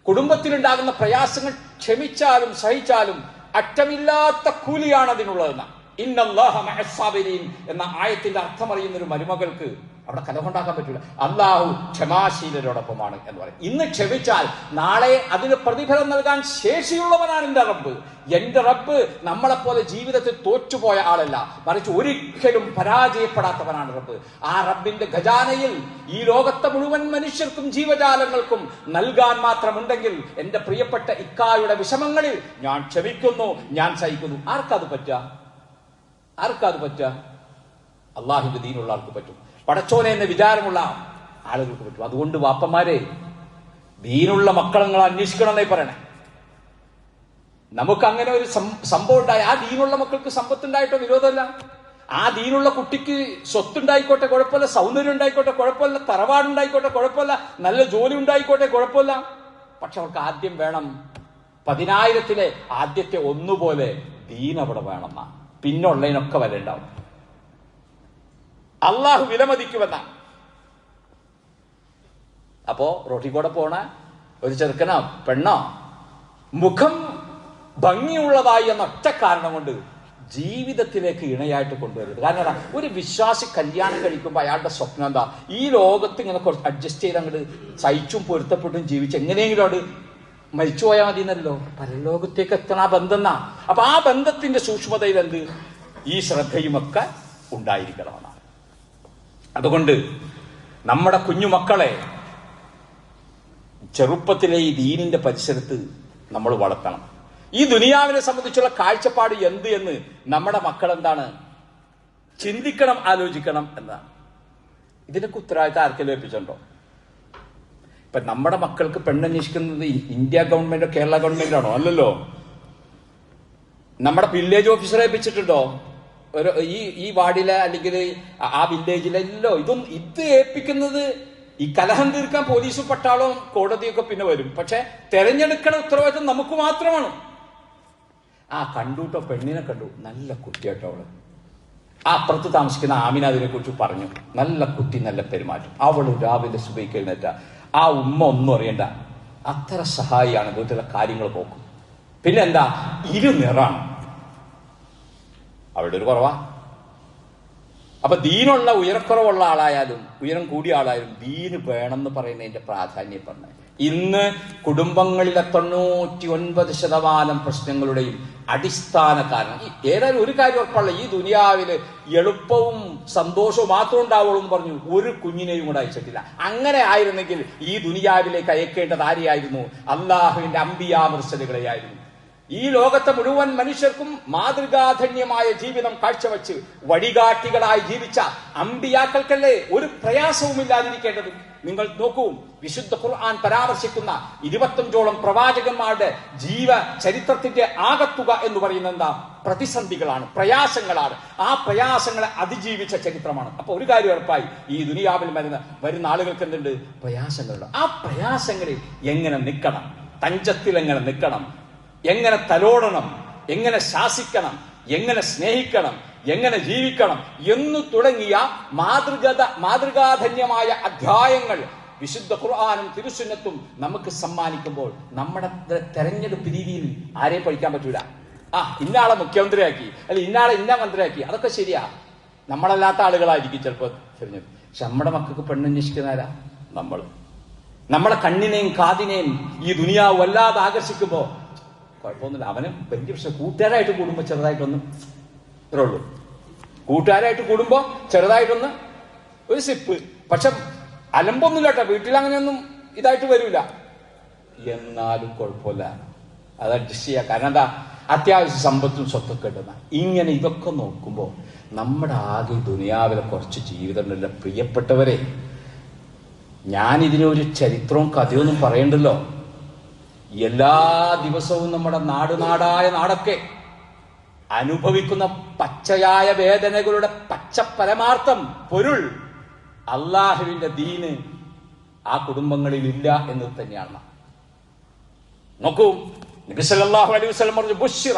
കുടുംബത്തിലുണ്ടാകുന്ന പ്രയാസങ്ങൾ ക്ഷമിച്ചാലും സഹിച്ചാലും അറ്റമില്ലാത്ത കൂലിയാണ് അതിനുള്ളതെന്നാണ്. ഇന്നല്ലാഹ മഅസ്സാബിരീൻ എന്ന ആയത്തിന്റെ അർത്ഥം അറിയുന്ന ഒരു മരുമകൾക്ക് അവിടെ കലഹമുണ്ടാക്കാൻ പറ്റില്ല. അള്ളാഹു ക്ഷമാശീലരോടൊപ്പമാണ് എന്ന് പറയും. ഇന്ന് ക്ഷമിച്ചാൽ നാളെ അതിന് പ്രതിഫലം നൽകാൻ ശേഷിയുള്ളവനാണ് എന്റെ റബ്ബ്. എന്റെ റബ്ബ് നമ്മളെപ്പോലെ ജീവിതത്തിൽ തോറ്റുപോയ ആളല്ല, മറിച്ച് ഒരിക്കലും പരാജയപ്പെടാത്തവനാണ് റബ്ബ്. ആ റബ്ബിന്റെ ഖജാനയിൽ ഈ ലോകത്തെ മുഴുവൻ മനുഷ്യർക്കും ജീവജാലങ്ങൾക്കും നൽകാൻ മാത്രമുണ്ടെങ്കിൽ എന്റെ പ്രിയപ്പെട്ട ഇക്കായുടെ വിഷമങ്ങളിൽ ഞാൻ ക്ഷമിക്കുന്നു, ഞാൻ സഹിക്കുന്നു. ആർക്കത് പറ്റുക? അള്ളാഹുവിന്റെ ദീനുള്ള ആൾക്ക് പറ്റും. പടച്ചോനെ എന്ന വിചാരമുള്ള ആളുകൾക്ക് പറ്റും. അതുകൊണ്ട് വാപ്പന്മാരെ, ദീനുള്ള മക്കളെ നിങ്ങൾ അന്വേഷിക്കണം എന്നേ പറയണേ. നമുക്ക് അങ്ങനെ ഒരു സംഭവം ഉണ്ടായി, ആ ദീനുള്ള മക്കൾക്ക് സമ്പത്തുണ്ടായിട്ടോ വിരോധമല്ല. ആ ദീനുള്ള കുട്ടിക്ക് സ്വത്തുണ്ടായിക്കോട്ടെ കുഴപ്പമില്ല, സൗന്ദര്യം ഉണ്ടായിക്കോട്ടെ കുഴപ്പമില്ല, തറവാടുണ്ടായിക്കോട്ടെ കുഴപ്പമില്ല, നല്ല ജോലി ഉണ്ടായിക്കോട്ടെ കുഴപ്പമില്ല. പക്ഷെ അവർക്ക് ആദ്യം വേണം 10,000-ലെ ആദ്യത്തെ ഒന്നുപോലെ ദീൻ അവിടെ വേണമെന്നാ. പിന്നുള്ളതിനൊക്കെ വരണ്ടാവും. അള്ളാഹു വിലമതിക്കുമെന്ന. അപ്പോ റോട്ടിൽ കൂടെ പോണ ഒരു ചെറുക്കനോ പെണ്ണോ മുഖം ഭംഗിയുള്ളതായി എന്ന ഒറ്റ കാരണം കൊണ്ട് ജീവിതത്തിലേക്ക് ഇണയായിട്ട് കൊണ്ടുവരുന്നത്. കാരണം ഒരു വിശ്വാസി കല്യാണം കഴിക്കുമ്പോൾ അയാളുടെ സ്വപ്നം എന്താ? ഈ ലോകത്ത് ഇങ്ങനെ കുറച്ച് അഡ്ജസ്റ്റ് ചെയ്ത് അങ്ങോട്ട് സഹിച്ചും പൊരുത്തപ്പെട്ടും ജീവിച്ച് എങ്ങനെയെങ്കിലും അവിടെ മരിച്ചുപോയാൽ മതി എന്നല്ലോ, പരലോകത്തേക്ക് എത്തണ ആ ബന്ധം എന്നാ. അപ്പൊ ആ ബന്ധത്തിന്റെ സൂക്ഷ്മതയിൽ എന്ത് ഈ ശ്രദ്ധയുമൊക്കെ ഉണ്ടായിരിക്കണമെന്നാണ്. അതുകൊണ്ട് നമ്മുടെ കുഞ്ഞുമക്കളെ ചെറുപ്പത്തിലെ ഈ ദീനിന്റെ പരിസരത്ത് നമ്മൾ വളർത്തണം. ഈ ദുനിയാവിനെ സംബന്ധിച്ചുള്ള കാഴ്ചപ്പാട് എന്ത് എന്ന് നമ്മുടെ മക്കൾ എന്താണ് ചിന്തിക്കണം, ആലോചിക്കണം എന്നതാണ്. ഇതിനൊക്കെ ഉത്തരവാദിത്തം ആർക്കെങ്കിലും ഏൽപ്പിച്ചിട്ടുണ്ടോ? ഇപ്പൊ നമ്മുടെ മക്കൾക്ക് പെണ്ണന്വേഷിക്കുന്നത് ഇന്ത്യ ഗവൺമെന്റോ കേരള ഗവൺമെന്റോ ആണോ? അല്ലല്ലോ. നമ്മുടെ വില്ലേജ് ഓഫീസറെ ഏൽപ്പിച്ചിട്ടുണ്ടോ? ഈ വാർഡിലെ അല്ലെങ്കിൽ ആ വില്ലേജിലെല്ലോ ഇത് ഏൽപ്പിക്കുന്നത് ഈ കലഹം തീർക്കാൻ പോലീസും പട്ടാളവും കോടതിയൊക്കെ പിന്നെ വരും. പക്ഷെ തെരഞ്ഞെടുക്കണ ഉത്തരവാദിത്വം നമുക്ക് മാത്രമാണ്. കണ്ടുട്ടോ, പെണ്ണിനെ കണ്ടു, നല്ല കുട്ടിയാട്ടോ അവള്. അപ്പുറത്ത് താമസിക്കുന്ന ആമിന അതിനെ കുറിച്ച് പറഞ്ഞു, നല്ല കുട്ടി, നല്ല പെരുമാറ്റം. അവള് രാവിലെ സുബഹിക്ക് എഴുന്നേറ്റ ആ ഉമ്മ ഒന്നും അറിയണ്ട, അത്ര സഹായിയാണ്, വീട്ടിലെ കാര്യങ്ങൾ പോക്കും. പിന്നെ എന്താ, ഇരുനിറാണ്, അവളുടെ ഒരു കുറവാ. അപ്പൊ ദീനുള്ള ഉയരക്കുറവുള്ള ആളായാലും ഉയരം കൂടിയ ആളായാലും ദീന് വേണമെന്ന് പറയുന്നതിന്റെ പ്രാധാന്യം പറഞ്ഞു. ഇന്ന് കുടുംബങ്ങളിലെ 99% പ്രശ്നങ്ങളുടെയും അടിസ്ഥാന കാരണം ഏതായാലും ഒരു കാര്യം ഉറപ്പുള്ള, ഈ ദുനിയാവില് എളുപ്പവും സന്തോഷവും മാത്രം ഉണ്ടാവുള്ളൂ എന്ന് പറഞ്ഞു ഒരു കുഞ്ഞിനെയും കൂടെ അയച്ചിട്ടില്ല. അങ്ങനെ ആയിരുന്നെങ്കിൽ ഈ ദുനിയാവിലേക്ക് അയക്കേണ്ടത് ആരെയായിരുന്നു? അള്ളാഹുവിന്റെ അമ്പിയാ മുർസലുകളെയായിരുന്നു. ഈ ലോകത്തെ മുഴുവൻ മനുഷ്യർക്കും മാതൃകാധന്യമായ ജീവിതം കാഴ്ചവെച്ച് വഴികാട്ടികളായി ജീവിച്ച അമ്പിയാക്കൾക്കല്ലേ ഒരു പ്രയാസവുമില്ലാതിരിക്കേണ്ടത്. നിങ്ങൾ നോക്കൂ, വിശുദ്ധ ഖുർആൻ പരാമർശിക്കുന്ന 25ഓളം പ്രവാചകന്മാരുടെ ജീവ ചരിത്രത്തിന്റെ ആകത്തുക എന്ന് പറയുന്നത് എന്താ? പ്രതിസന്ധികളാണ്, പ്രയാസങ്ങളാണ്. ആ പ്രയാസങ്ങളെ അതിജീവിച്ച ചരിത്രമാണ്. അപ്പൊ ഒരു കാര്യം ഉറപ്പായി, ഈ ദുനിയാവിൽ വരുന്ന ആളുകൾക്ക് എന്തുണ്ട്? പ്രയാസങ്ങളുണ്ട്. ആ പ്രയാസങ്ങളിൽ എങ്ങനെ നിൽക്കണം, തഞ്ചത്തിൽ എങ്ങനെ നിൽക്കണം, എങ്ങനെ തലോടണം, എങ്ങനെ ശാസിക്കണം, എങ്ങനെ സ്നേഹിക്കണം, എങ്ങനെ ജീവിക്കണം എന്നു തുടങ്ങിയ മാതൃകാധന്യമായ അധ്യായങ്ങൾ വിശുദ്ധ ഖുർആനും തിരുസുന്നത്തും നമുക്ക് സമ്മാനിക്കുമ്പോൾ നമ്മുടെ തെരഞ്ഞെടുപ്പ് രീതിയിൽ ആരെയും പഠിക്കാൻ പറ്റൂല. ഇന്നാളെ മുഖ്യമന്ത്രിയാക്കി, അല്ലെ ഇന്ന മന്ത്രിയാക്കി, അതൊക്കെ ശരിയാ, നമ്മളല്ലാത്ത ആളുകളായിരിക്കും ചിലപ്പോൾ തിരഞ്ഞെടുപ്പ്. പക്ഷെ നമ്മുടെ മക്കൾക്ക് പെണ്ണന്വേഷിക്കുന്നവരാ നമ്മൾ. നമ്മളെ കണ്ണിനെയും കാതിനെയും ഈ ദുനിയാവ് വല്ലാതെ ആകർഷിക്കുമ്പോ കുഴപ്പമൊന്നുമില്ല, അവന് വലിയ പ്രശ്നം. കൂട്ടുകാരായിട്ട് കൂടുമ്പോ ചെറുതായിട്ടൊന്ന് ഇത്രേ ഉള്ളൂ. കൂട്ടുകാരായിട്ട് കൂടുമ്പോ ചെറുതായിട്ടൊന്ന് ഒരു സിപ്പ്. പക്ഷെ അലമ്പൊന്നുമില്ല കേട്ടോ, വീട്ടിൽ അങ്ങനെയൊന്നും ഇതായിട്ട് വരൂല. എന്നാലും കുഴപ്പമില്ല, അത് അഡ്ജസ്റ്റ് ചെയ്യാം. കാരണം എന്താ, അത്യാവശ്യം സമ്പത്തും സ്വത്തൊക്കെ കിട്ടുന്ന. ഇങ്ങനെ ഇതൊക്കെ നോക്കുമ്പോ നമ്മുടെ ആകെ ദുനിയാവിലെ കുറച്ച് ജീവിതമുണ്ടല്ലോ പ്രിയപ്പെട്ടവരെ. ഞാനിതിനൊരു ചരിത്രവും കഥയൊന്നും പറയണ്ടല്ലോ. എല്ലാ ദിവസവും നമ്മുടെ നാടായ നാടൊക്കെ അനുഭവിക്കുന്ന പച്ചയായ വേദനകളുടെ പച്ച പരമാർത്ഥം പൊരുൾ അള്ളാഹുവിന്റെ ദീന് ആ കുടുംബങ്ങളിൽ ഇല്ല എന്ന് തന്നെയാണ്. നോക്കൂ, നബി സല്ലല്ലാഹു അലൈഹി വസല്ലം പറഞ്ഞു, ബുശ്ശിറ,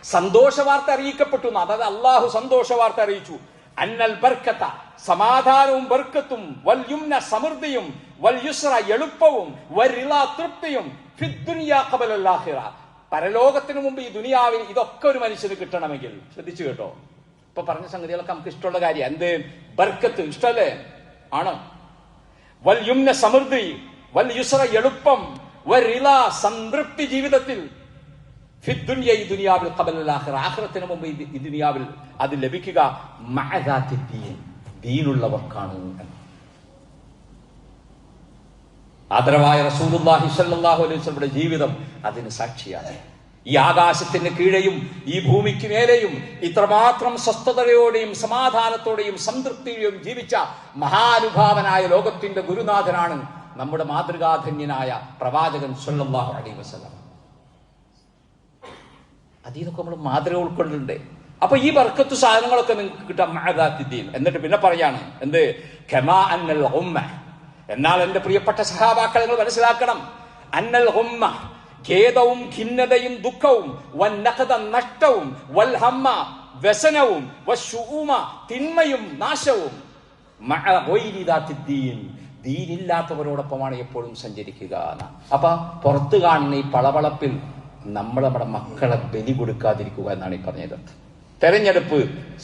സന്തോഷ വാർത്ത അറിയിക്കപ്പെട്ടു. അതായത് അള്ളാഹു സന്തോഷ വാർത്ത അറിയിച്ചു. അന്നൽ ബർക്കത്ത, സമാധാനവും ബർക്കത്തും, വൽ യുംന, സമൃദ്ധിയും, വൽ യുസ്ര, എളുപ്പവും, വൽ തൃപ്തിയും, ഫിദ്ദുനിയ ഖബലൽ ആഖിറ, പരലോകത്തിന് മുമ്പ് ഈ ദുനിയാവിൽ ഇതൊക്കെ ഒരു മനുഷ്യന് കിട്ടണമെങ്കിൽ, ശ്രദ്ധിച്ചു കേട്ടോ, ഇപ്പൊ പറഞ്ഞ സംഗതികളൊക്കെ നമുക്ക് ഇഷ്ടമുള്ള കാര്യം. എന്ത്? ബർക്കത്ത് ഇഷ്ടല്ലേ? ആണ്. വൽ യുംന, സമൃദ്ധി, വൽ യുസ്ര, എളുപ്പം, വൽ സംതൃപ്തി ജീവിതത്തിൽ, ഫിദ്ദുനിയ, ഈ ദുനിയാവിൽ, ഖബലൽ ആഖിറ, ആഖിറത്തിന് മുമ്പ് ഈ ദുനിയാവിൽ അത് ലഭിക്കുക മഅദാത്തി ദീൻ, ദീനുള്ളവർക്കാണ്. ആദരവായ റസൂലുള്ളാഹി സ്വല്ലല്ലാഹു അലൈഹി വസല്ലമയുടെ ജീവിതം അതിന് സാക്ഷിയാണ്. ഈ ആകാശത്തിന് കീഴെയും ഈ ഭൂമിക്ക് മേലെയും ഇത്രമാത്രം സ്വസ്ഥതയോടെയും സമാധാനത്തോടെയും സംതൃപ്തിയോടെയും ജീവിച്ച മഹാനുഭാവനായ ലോകത്തിന്റെ ഗുരുനാഥനാണ് നമ്മുടെ മാതൃകാധന്യനായ പ്രവാചകൻ സ്വല്ലല്ലാഹു അലൈഹി വസല്ലം. അതിനൊക്കെ നമ്മൾ മാതൃക ഉൾക്കൊള്ളുന്നുണ്ട്. അപ്പൊ ഈ ബർക്കത്ത് സാധനങ്ങളൊക്കെ നിങ്ങൾക്ക് കിട്ടാം മഅദാത്തിദ്ദീൻ. എന്നിട്ട് പിന്നെ പറയാണ് എന്ത്? ഖമാ അന്നൽ ഉമ്മ. എന്നാൽ എന്റെ പ്രിയപ്പെട്ട സഹാബാക്കൾ നിങ്ങൾ മനസ്സിലാക്കണം, അന്നൽ ഉമ്മ, ഖേദവും ഖിന്നതയും ദുഃഖവും, വന്നഖദ, നഷ്ടവും, വൽ ഹമ്മ, വ്യസനവും, വശുഊമ, തിന്മയും നാശവും, മഅ ഗൈരി ദാത്തിദ്ദീൻ, ദീനില്ലാത്തവരോടൊപ്പമാണ് എപ്പോഴും സഞ്ചരിക്കുക. അപ്പൊ പുറത്ത് കാണുന്ന ഈ പളവളപ്പിൽ നമ്മൾ നമ്മുടെ മക്കളെ ബലി കൊടുക്കാതിരിക്കുക എന്നാണ് ഈ പറഞ്ഞത്. തെരഞ്ഞെടുപ്പ്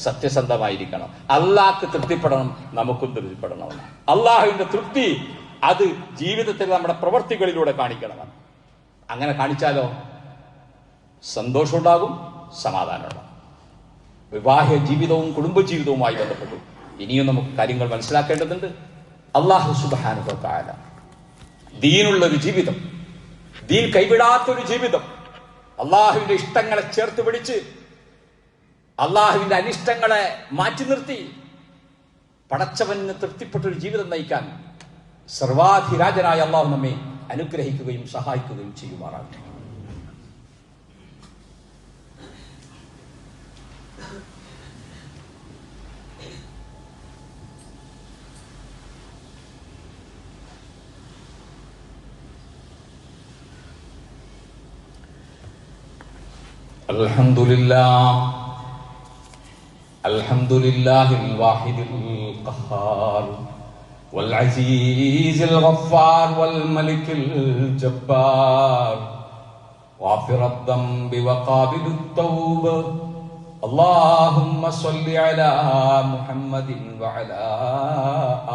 സത്യസന്ധമായിരിക്കണം, അള്ളാഹ്ക്ക് തൃപ്തിപ്പെടണം, നമുക്കും തൃപ്തിപ്പെടണമെന്ന്. അള്ളാഹുവിന്റെ തൃപ്തി അത് ജീവിതത്തിൽ നമ്മുടെ പ്രവൃത്തികളിലൂടെ കാണിക്കണമെന്ന്. അങ്ങനെ കാണിച്ചാലോ സന്തോഷം ഉണ്ടാകും, സമാധാനം ഉണ്ടാകും. വിവാഹ ജീവിതവും കുടുംബജീവിതവുമായി ബന്ധപ്പെട്ടു ഇനിയും നമുക്ക് കാര്യങ്ങൾ മനസ്സിലാക്കേണ്ടതുണ്ട്. അല്ലാഹു സുബ്ഹാനഹു വ തആല ദീനുള്ളൊരു ജീവിതം, ദീൻ കൈവിടാത്തൊരു ജീവിതം, അള്ളാഹുവിന്റെ ഇഷ്ടങ്ങളെ ചേർത്ത് പിടിച്ച് അള്ളാഹുവിന്റെ അനിഷ്ടങ്ങളെ മാറ്റി നിർത്തി പടച്ചവന് തൃപ്തിപ്പെട്ടൊരു ജീവിതം നയിക്കാൻ സർവാധിരാജനായ അള്ളാഹു നമ്മെ അനുഗ്രഹിക്കുകയും സഹായിക്കുകയും ചെയ്യുമാറാകട്ടെ. അൽഹംദുലില്ലാഹിൽ വാഹിദിൽ ഖഹാർ വൽ അസീസിൽ ഗഫാർ വൽ മലിക്കിൽ ജബ്ബാർ ഗാഫിറദ് ദംബി വഖാബിലുത് തൗബ അല്ലാഹുമ്മ സ്വല്ലി അലാ മുഹമ്മദിൻ വഅലാ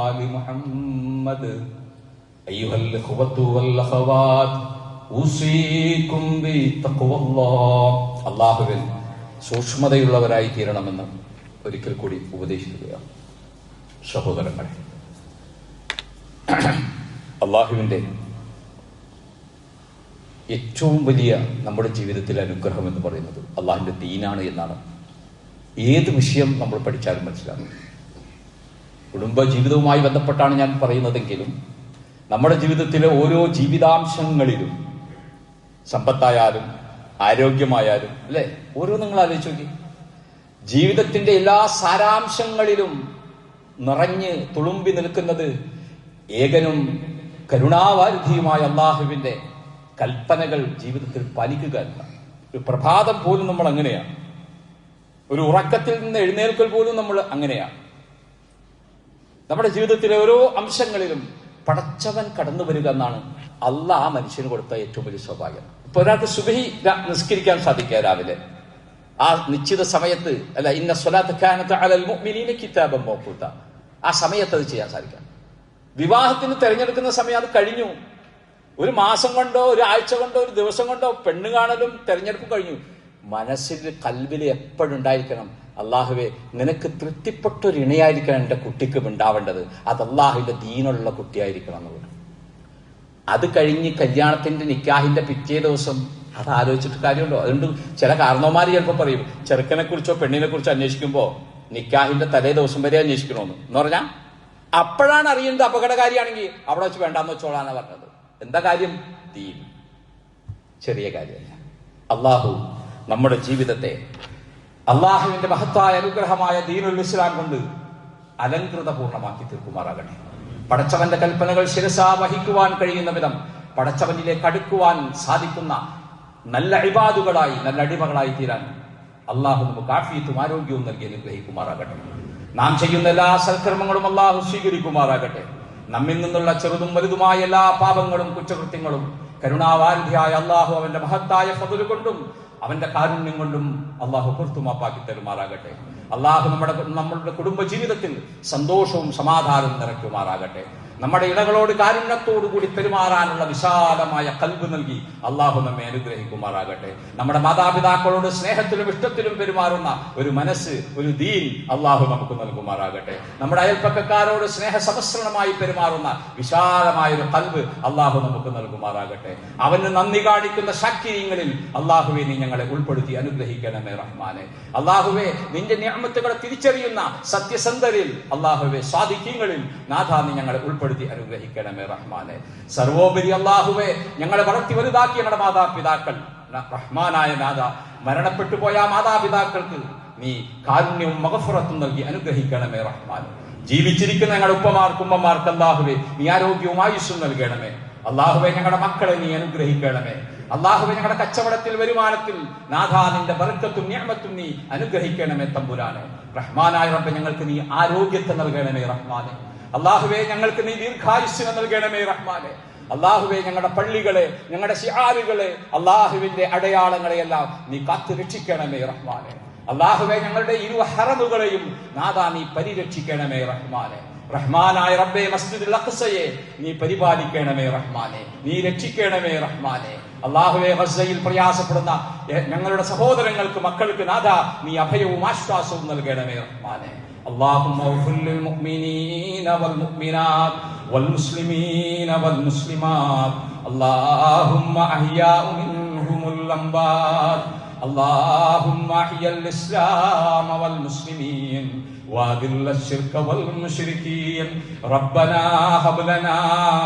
ആലി മുഹമ്മദ് അയ്യുഹൽ ഇഖ്വതു വൽ അഖവാത് ഉസീകും ബിത്തഖ്വല്ലാഹ്. അല്ലാഹുവിൽ സൂക്ഷ്മതയുള്ളവരായി തീരണമെന്ന് ഒരിക്കൽ കൂടി ഉപദേശിക്കുകയാണ്. സഹോദരങ്ങളെ, അള്ളാഹുവിൻ്റെ ഏറ്റവും വലിയ നമ്മുടെ ജീവിതത്തിലെ അനുഗ്രഹം എന്ന് പറയുന്നത് അള്ളാഹുവിൻ്റെ ദീനാണ് എന്നാണ് ഏത് വിഷയം നമ്മൾ പഠിച്ചാലും മനസ്സിലാകും. കുടുംബ ജീവിതവുമായി ബന്ധപ്പെട്ടാണ് ഞാൻ പറയുന്നതെങ്കിലും നമ്മുടെ ജീവിതത്തിലെ ഓരോ ജീവിതാംശങ്ങളിലും, സമ്പത്തായാലും ആരോഗ്യമായാലും, അല്ലെ, ഓരോ നിങ്ങൾ ആലോചിച്ച് നോക്കി, ജീവിതത്തിന്റെ എല്ലാ സാരാംശങ്ങളിലും നിറഞ്ഞ് തുളുമ്പി നിൽക്കുന്നത് ഏകനും കരുണാവാരിധിയുമായ അള്ളാഹുവിന്റെ കൽപ്പനകൾ ജീവിതത്തിൽ പാലിക്കുക എന്ന. ഒരു പ്രഭാതം പോലും നമ്മൾ അങ്ങനെയാണ്, ഒരു ഉറക്കത്തിൽ നിന്ന് എഴുന്നേൽക്കൽ പോലും നമ്മൾ അങ്ങനെയാണ്. നമ്മുടെ ജീവിതത്തിലെ ഓരോ അംശങ്ങളിലും പടച്ചവൻ കടന്നു വരിക എന്നാണ് അള്ളാഹ് ആ മനുഷ്യന് കൊടുത്ത ഏറ്റവും വലിയ സൗഭാഗ്യം. ഇപ്പൊ ഒരാൾക്ക് സുബഹി നിസ്കരിക്കാൻ സാധിക്കുക രാവിലെ ആ നിശ്ചിത സമയത്ത്, അല്ല, ഇന്ന സ്വലാത്ത് കാനത് അലൽ മുഅ്മിനീന കിതാബൻ മൗഖൂത, ആ സമയത്ത് അത് ചെയ്യാൻ സാധിക്കാം. വിവാഹത്തിന് തിരഞ്ഞെടുക്കുന്ന സമയം അത് കഴിഞ്ഞു. ഒരു മാസം കൊണ്ടോ ഒരു ആഴ്ച കൊണ്ടോ ഒരു ദിവസം കൊണ്ടോ പെണ്ണ് കാണലും തിരഞ്ഞെടുപ്പും കഴിഞ്ഞു. മനസ്സിൽ കൽവിൽ എപ്പോഴുണ്ടായിരിക്കണം, അള്ളാഹുവെ നിനക്ക് തൃപ്തിപ്പെട്ടൊരു ഇണയായിരിക്കണം എൻ്റെ കുട്ടിക്ക് ഉണ്ടാവേണ്ടത്, അത് അള്ളാഹുവിന്റെ ദീനുള്ള കുട്ടിയായിരിക്കണം എന്നുള്ളത്. അത് കഴിഞ്ഞ് കല്യാണത്തിന്റെ നിക്കാഹിന്റെ പിറ്റേ ദിവസം അത് ആലോചിച്ചിട്ട് കാര്യമുണ്ടോ? അതുകൊണ്ട് ചില കാരണവന്മാർ ചിലപ്പോൾ പറയും ചെറുക്കനെ കുറിച്ചോ പെണ്ണിനെ കുറിച്ചോ അന്വേഷിക്കുമ്പോൾ നിക്കാഹിന്റെ തലേ ദിവസം വരെ അന്വേഷിക്കണമെന്ന്. എന്ന് പറഞ്ഞാൽ അപ്പോഴാണ് അറിയുന്നത് അപകടകാരിയാണെങ്കിൽ അവിടെ വെച്ച് വേണ്ടാന്ന് വെച്ചോളാന്നാ പറഞ്ഞത്. എന്താ കാര്യം? ദീൻ. ചെറിയ കാര്യമല്ല. അള്ളാഹു നമ്മുടെ ജീവിതത്തെ അള്ളാഹുവിന്റെ മഹത്തായ അനുഗ്രഹമായ ദീനുൽ ഇസ്ലാം കൊണ്ട് അലങ്കൃതപൂർണമാക്കി തീർക്കുമാറാകട്ടെ. പടച്ചവന്റെ കൽപ്പനകൾ ശിരസാ വഹിക്കുവാൻ കഴിയുന്ന വിധം പടച്ചവനിലേക്ക് അടുക്കുവാൻ സാധിക്കുന്ന നല്ല ഇബാദുകളായി, നല്ല അടിമകളായി തീരാൻ അള്ളാഹു നമുക്ക് ആഫിയത്തും ആരോഗ്യവും നൽകി അനുഗ്രഹിക്കുമാറാകട്ടെ. നാം ചെയ്യുന്ന എല്ലാ സൽക്കർമ്മങ്ങളും അള്ളാഹു സ്വീകരിക്കുമാറാകട്ടെ. നമ്മിൽ നിന്നുള്ള ചെറുതും വലുതുമായ എല്ലാ പാപങ്ങളും കുറ്റകൃത്യങ്ങളും കരുണാവാരിധിയായ അള്ളാഹു അവന്റെ മഹത്തായ ഫദ്ല് കൊണ്ടും അവന്റെ കാരുണ്യം കൊണ്ടും അള്ളാഹു പുറത്തുമാപ്പാക്കി തരുമാറാകട്ടെ. അള്ളാഹു നമ്മളുടെ കുടുംബ ജീവിതത്തിൽ സന്തോഷവും സമാധാനവും നിറയ്ക്കുമാറാകട്ടെ. നമ്മുടെ ഇണകളോട് കാരുണ്യത്തോടു കൂടി പെരുമാറാനുള്ള വിശാലമായ കൽബ് നൽകി അള്ളാഹു നമ്മെ അനുഗ്രഹിക്കുമാറാകട്ടെ. നമ്മുടെ മാതാപിതാക്കളോട് സ്നേഹത്തിലും ഇഷ്ടത്തിലും പെരുമാറുന്ന ഒരു മനസ്സ്, ഒരു ദീൻ അള്ളാഹു നമുക്ക് നൽകുമാറാകട്ടെ. നമ്മുടെ അയൽപ്പക്കക്കാരോട് സ്നേഹസമസ്രണമായി പെരുമാറുന്ന വിശാലമായ ഒരു കൽബ് അള്ളാഹു നമുക്ക് നൽകുമാറാകട്ടെ. അവന് നന്ദി കാണിക്കുന്ന ശാക്തിര്യങ്ങളിൽ അള്ളാഹുവെ നീ ഞങ്ങളെ ഉൾപ്പെടുത്തി അനുഗ്രഹിക്കണമേ റഹ്മാനെ. അള്ളാഹുവെ നിന്റെ നിഅമത്തുകളെ തിരിച്ചറിയുന്ന സത്യസന്ധരിൽ, അള്ളാഹുവെ സ്വാദിഖീങ്ങളിൽ നാഥ നീ ഞങ്ങളെ ഉൾപ്പെടുത്തി അനുഗ്രഹിക്കണമേ റഹ്മാനെ. സർവോപരി അള്ളാഹുവെ ഞങ്ങളെ വളർത്തി വലുതാക്കി ഞങ്ങളുടെ മാതാപിതാക്കൾ, റഹ്മാനായ നാഥ, മരണപ്പെട്ടു പോയ മാതാപിതാക്കൾക്ക് നീ കാരുണ്യവും മഗ്ഫിറത്തും നൽകി അനുഗ്രഹിക്കണമേ റഹ്മാനെ. ജീവിച്ചിരിക്കുന്ന ഞങ്ങളുടെ ഉപ്പമാർക്ക് ഉമ്മമാർക്ക് അള്ളാഹുവെ നീ ആരോഗ്യവും ആയുസ്സും നൽകണമേ. അള്ളാഹുവെ ഞങ്ങളുടെ മക്കളെ നീ അനുഗ്രഹിക്കണമേ. അള്ളാഹുവെ ഞങ്ങളുടെ കച്ചവടത്തിൽ, വരുമാനത്തിൽ നാഥ നിന്റെ ബർക്കത്തും നിഅമത്തും നീ അനുഗ്രഹിക്കണമേ തമ്പുരാനെ. റഹ്മാനായ റബ്ബേ ഞങ്ങൾക്ക് നീ ആരോഗ്യത്തെ നൽകണമേ റഹ്മാനെ. അള്ളാഹുവെ ഞങ്ങൾക്ക് നീ ദീർഘായുസ്സിനെ നൽകണമേ റഹ്മാനെ. അള്ളാഹുവെ ഞങ്ങളുടെ പള്ളികളെ, ഞങ്ങളുടെ ശിആറുകളെ, അള്ളാഹുവിന്റെ അടയാളങ്ങളെയെല്ലാം നീ കാത്തു രക്ഷിക്കണമേ റഹ്മാനെ. അള്ളാഹുവെ ഞങ്ങളുടെ ഇരു ഹറമുകളെയും നാഥ നീ പരിരക്ഷിക്കണമേ റഹ്മാനെ. റഹ്മാനായ റബ്ബേ മസ്ജിദുൽ അഖ്സയെ നീ പരിപാലിക്കണമേ റഹ്മാനെ, നീ രക്ഷിക്കണമേ റഹ്മാനെ. അല്ലാഹുവേ ഗസയിൽ പ്രയാസപ്പെടുന്ന ഞങ്ങളുടെ സഹോദരങ്ങൾക്ക് മക്കൾക്ക് നാഥ നീ അഭയവും ആശ്വാസവും നൽകണമേ റഹ്മാനേ. اللهم اغفر للمؤمنين والمؤمنات والمسلمين والمسلمات اللهم احياء منهم الاموات اللهم احيا الاسلام والمسلمين واذل الشرك والمشركين ربنا هب لنا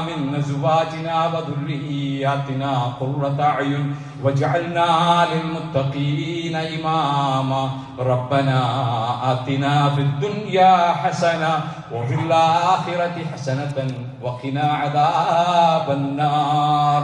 من ازواجنا وذرياتنا قرة اعين واجعلنا للمتقين اماما ربنا آتنا في الدنيا حسنة وفي الآخرة حسنة وقنا عذاب النار.